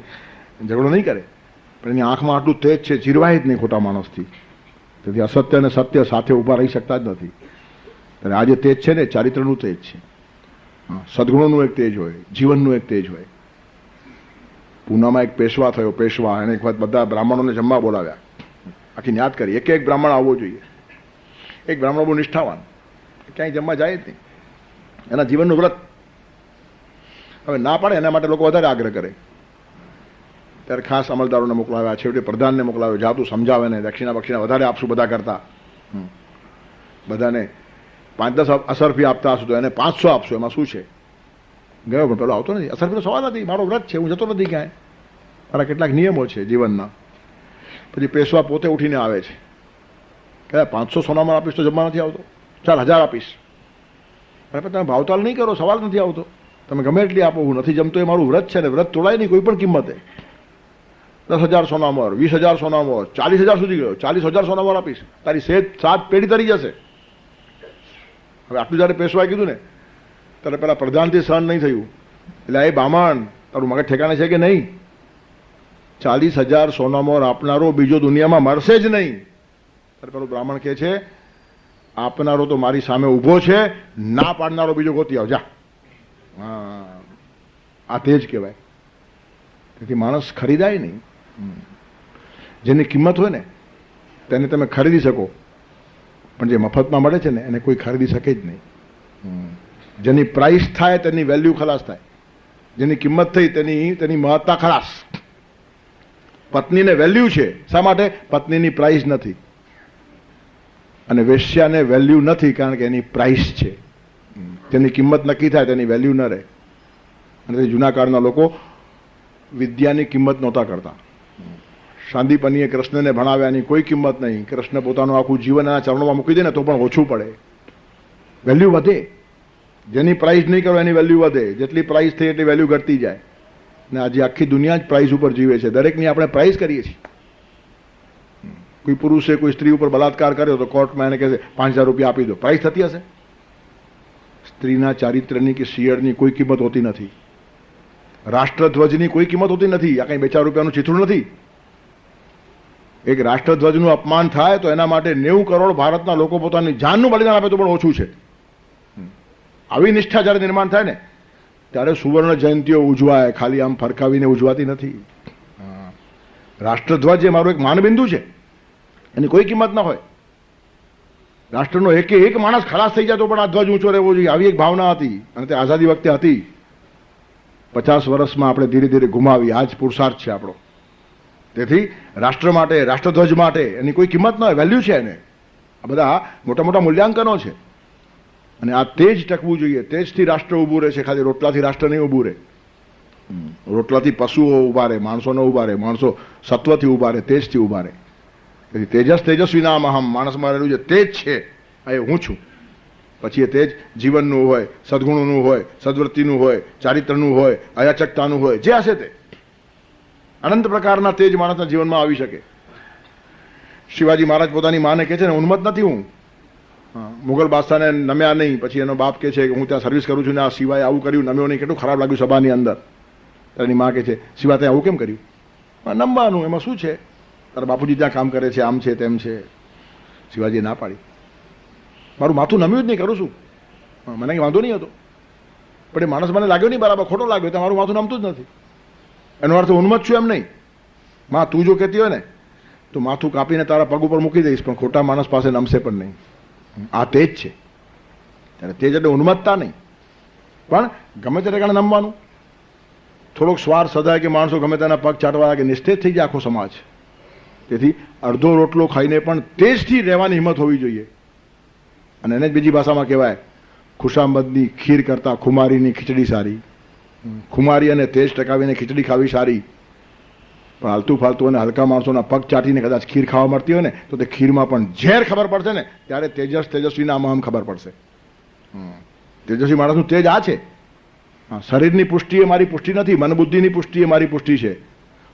ઝઘડો નહીં કરે પણ એની આંખમાં આટલું તેજ છે, ચીરવાય જ નહીં ખોટા માણસથી. તેથી અસત્ય અને સત્ય સાથે ઊભા રહી શકતા જ નથી. ત્યારે આ જે તેજ છે ને ચારિત્રનું તેજ છે. સદગુણોનું એક તેજ હોય, જીવનનું એક તેજ હોય. પૂનામાં એક પેશવા થયો. પેશવા એને એક વખત બધા બ્રાહ્મણોને જમવા બોલાવ્યા. આખી યાદ કરી, એક બ્રાહ્મણ આવવો જોઈએ. એક બ્રાહ્મણ બહુ નિષ્ઠાવાન, ક્યાંય જમવા જાય જ નહીં, એના જીવનનું વ્રત. હવે ના પાડે એના માટે લોકો વધારે આગ્રહ કરે. ત્યારે ખાસ અમલદારોને મોકલાવ્યા, છેવટે પ્રધાનને મોકલાવ્યો, જાતું સમજાવે ને દક્ષિણા બક્ષિણા વધારે આપશું બધા કરતા. બધાને 5-10 અસરફી આપતા હશું તો એને 500 આપશો, એમાં શું છે? ગયો પણ પેલો આવતો નથી. અસરફીનો સવાલ નથી, મારો વ્રત છે, હું જતો નથી ક્યાંય, મારા કેટલાક નિયમો છે જીવનના. પછી પેશવા પોતે ઉઠીને આવે છે, કયા 500 સોનામાં આપીશ તો જમવા નથી આવતો, 4000 આપીશ. અરે પણ તમે ભાવતાલ નહીં કરો, સવાલ નથી આવતો, તમે ગમે એટલી આપો, હું નથી જમતો, એ મારું વ્રત છે ને વ્રત તોડાય નહીં કોઈ પણ કિંમતે. 10,000 સોનામોર, 20,000 સોનામોર, 40,000 સુધી ગયો, 40,000 સોનામોર આપીશ, તારી સેજ 7 પેઢી તરી જશે. હવે આટલું જયારે પેશવાએ કીધું ને ત્યારે પેલા પ્રધાનથી સહન નહીં થયું. એટલે એ બામણ તારું મગજ ઠેકાણે છે કે નહીં? 40,000 સોનામોર આપનારો બીજો દુનિયામાં મળશે જ નહીં. ત્યારે પેલો બ્રાહ્મણ કહે છે આપનારો તો મારી સામે ઊભો છે, ના પાડનારો બીજો ગોતી આવ જા. આ તે જ કહેવાય. તેથી માણસ ખરીદાય નહીં. જેની કિંમત હોય ને તેને તમે ખરીદી શકો, પણ જે મફતમાં મળે છે ને એને કોઈ ખરીદી શકે જ નહીં. જેની પ્રાઇસ થાય તેની વેલ્યુ ખલાસ થાય, જેની કિંમત થઈ તેની મહત્તા ખલાસ. પત્નીને વેલ્યુ છે, શા માટે? પત્નીની પ્રાઇસ નથી. અને વેશ્યાને વેલ્યુ નથી, કારણ કે એની પ્રાઇસ છે, તેની કિંમત નક્કી થાય તેની વેલ્યુ ન રહે. અને જૂના કાળના લોકો વિદ્યાની કિંમત નહોતા કરતા. શાંતિપનીએ કૃષ્ણને ભણાવ્યાની કોઈ કિંમત નહીં. કૃષ્ણ પોતાનું આખું જીવન એના ચરણોમાં મૂકી દે ને તો પણ ઓછું પડે. વેલ્યુ વધે. જેની પ્રાઇસ નહીં કરો એની વેલ્યુ વધે. જેટલી પ્રાઇસ થઈ એટલી વેલ્યુ ઘટતી જાય. ને આજે આખી દુનિયા જ પ્રાઇસ ઉપર જીવે છે. દરેકની આપણે પ્રાઇસ કરીએ છીએ. કોઈ પુરુષે કોઈ સ્ત્રી ઉપર બલાત્કાર કર્યો તો કોર્ટમાં એને કહે છે 5,000 રૂપિયા આપી દો. પ્રાઇસ થતી હશે? સ્ત્રીના ચારિત્ર્યની કે શિયળની કોઈ કિંમત હોતી નથી. રાષ્ટ્રધ્વજની કોઈ કિંમત હોતી નથી. આ કંઈ 2-4 રૂપિયાનું ચિત્રું નથી. એક રાષ્ટ્રધ્વજનું અપમાન થાય તો એના માટે 90 કરોડ ભારતના લોકો પોતાની જાનનું બલિદાન આપે તો પણ ઓછું છે. આવી નિષ્ઠા જ્યારે નિર્માણ થાય ને ત્યારે સુવર્ણ જયંતીઓ ઉજવાય. ખાલી આમ ફરકાવીને ઉજવાતી નથી. રાષ્ટ્રધ્વજ એ મારું એક માનબિંદુ છે, એની કોઈ કિંમત ના હોય. રાષ્ટ્રનો એક માણસ ખલાસ થઈ જાય તો પણ આ ધ્વજ ઊંચો રહેવો જોઈએ. આવી એક ભાવના હતી અને તે આઝાદી વખતે હતી. 50 વર્ષમાં આપણે ધીરે ધીરે ગુમાવી. આ જ પુરુષાર્થ છે આપણો. તેથી રાષ્ટ્ર માટે, રાષ્ટ્રધ્વજ માટે એની કોઈ કિંમત ન હોય, વેલ્યુ છે એને. આ બધા મોટા મોટા મૂલ્યાંકનો છે અને આ તેજ ટકવું જોઈએ. તેજથી રાષ્ટ્ર ઊભું રહે છે. ખાલી રોટલાથી રાષ્ટ્ર નહીં ઊભું રહે. રોટલાથી પશુઓ ઊભા રહે, માણસો ન ઊભા રહે. માણસો સત્વથી ઊભા રહે, તેજથી ઊભા રહે. તેથી તેજસ તેજસ્વીનામહમ, માણસમાં રહેલું જે તેજ છે એ હું છું. પછી એ તેજ જીવનનું હોય, સદગુણનું હોય, સદવૃત્તિનું હોય, ચારિત્રનું હોય, અયાચકતાનું હોય, જે હશે તે અનંત પ્રકારના તેજ માણસના જીવનમાં આવી શકે. શિવાજી મહારાજ પોતાની માને કહે છે ને, ઉન્મત્ત નથી હું. મુગલ બાદશાહને નમ્યા નહીં. પછી એનો બાપ કહે છે કે હું ત્યાં સર્વિસ કરું છું ને આ શિવાએ આવું કર્યું, નમ્યો નહીં, કેટલું ખરાબ લાગ્યું સભાની અંદર. એની માં કહે છે, શિવા ત્યાં આવું કેમ કર્યું? નમવાનું એમાં શું છે? તારા બાપુજી ત્યાં કામ કરે છે, આમ છે તેમ છે. શિવાજીએ ના પાડી. મારું માથું નમ્યું જ નહીં, કરું છું. મને કંઈ વાંધો નહીં હતો, પણ એ માણસ મને લાગ્યો નહીં બરાબર, ખોટો લાગ્યો, તો મારું માથું નમતું જ નથી. એનો અર્થ ઉન્મત્ત છું એમ નહીં. માં તું જો કહેતી હોય ને તો માથું કાપીને તારા પગ ઉપર મૂકી દઈશ, પણ ખોટા માણસ પાસે નમશે પણ નહીં. આ તેજ છે. ત્યારે તેજ એટલે ઉન્મત્તતા નહીં, પણ ગમે તે ઠેકાણે નમવાનું. થોડોક સ્વાર સદાય કે માણસો ગમે તેના પગ ચાટવા લાગે, નિસ્તેજ થઈ જાય આખો સમાજ. તેથી અડધો રોટલો ખાઈને પણ તેજથી રહેવાની હિંમત હોવી જોઈએ. અને એને જ બીજી ભાષામાં કહેવાય, ખુશામદની ખીર કરતાં ખુમારીની ખીચડી સારી. ખુમારી અને તેજ ટકાવીને ખીચડી ખાવી સારી, પણ હાલતું ફાલતું અને હલકા માણસોના પગ ચાટીને કદાચ ખીર ખાવા મળતી હોય ને તો તે ખીરમાં પણ ઝેર ખબર પડશે ને ત્યારે તેજસ્વીના અમહમ ખબર પડશે. તેજસ્વી માણસનું તેજ આ છે. શરીરની પુષ્ટિ એ મારી પુષ્ટિ નથી, મનબુદ્ધિની પુષ્ટિ એ મારી પુષ્ટિ છે.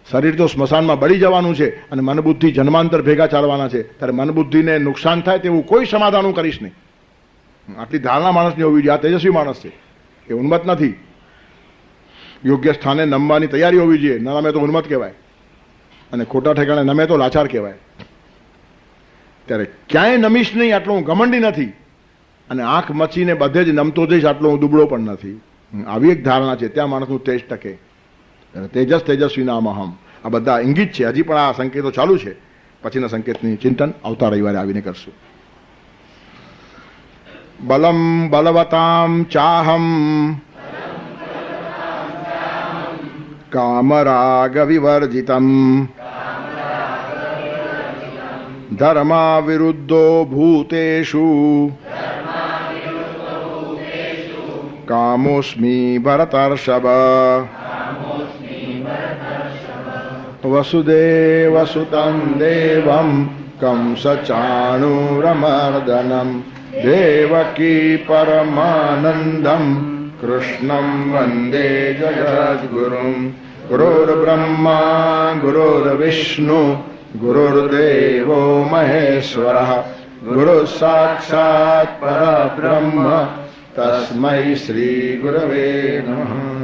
શરીર તો સ્મશાનમાં બળી જવાનું છે અને મનબુદ્ધિ જન્માંતર ભેગા ચાલવાના છે. ત્યારે મનબુદ્ધિને નુકસાન થાય તેવું કોઈ સમાધાન હું કરીશ નહીં. આટલી ધારણા માણસની હોવી જોઈએ. આ તેજસ્વી માણસ છે, એ ઉન્મત્ત નથી. યોગ્ય સ્થાને નમવાની તૈયારી હોવી જોઈએ. ન નમે તો ઉન્મત્ત કહેવાય અને ખોટા ઠેકાણે નમે તો લાચાર કહેવાય. ત્યારે ક્યાંય નમીશ નહીં આટલો હું ઘમંડી નથી, અને આંખ મચીને બધે જ નમતો જઈશ આટલો હું દુબળો પણ નથી. આવી એક ધારણા છે, ત્યાં માણસનું તેજ ટકે. તેજસ તેજસ્વીનામહમ. આ બધા ઇંગિત છે. હજી પણ આ સંકેતો ચાલુ છે. પછીના સંકેતની ચિંતન આવતા રવિવારે આવીને કરશું. બલમ બલવતામ ચાહમ કામરાગ વિવર્જિતમ ધર્મા વિરુદ્ધો ભૂતેષુ કામોસ્મિ ભરતર્ષભ વસુદેવસુતં દેવં કંસચાણૂરમર્દનમ દેવકી પરમાનંદમ કૃષ્ણં વંદે જગદ્ગુરું. ગુરુર્બ્રહ્મા ગુરુર્વિષ્ણુ ગુરુર્દેવો મહેશ્વરઃ ગુરુઃ સાક્ષાત પરબ્રહ્મ તસ્મૈ શ્રી ગુરવે નમઃ.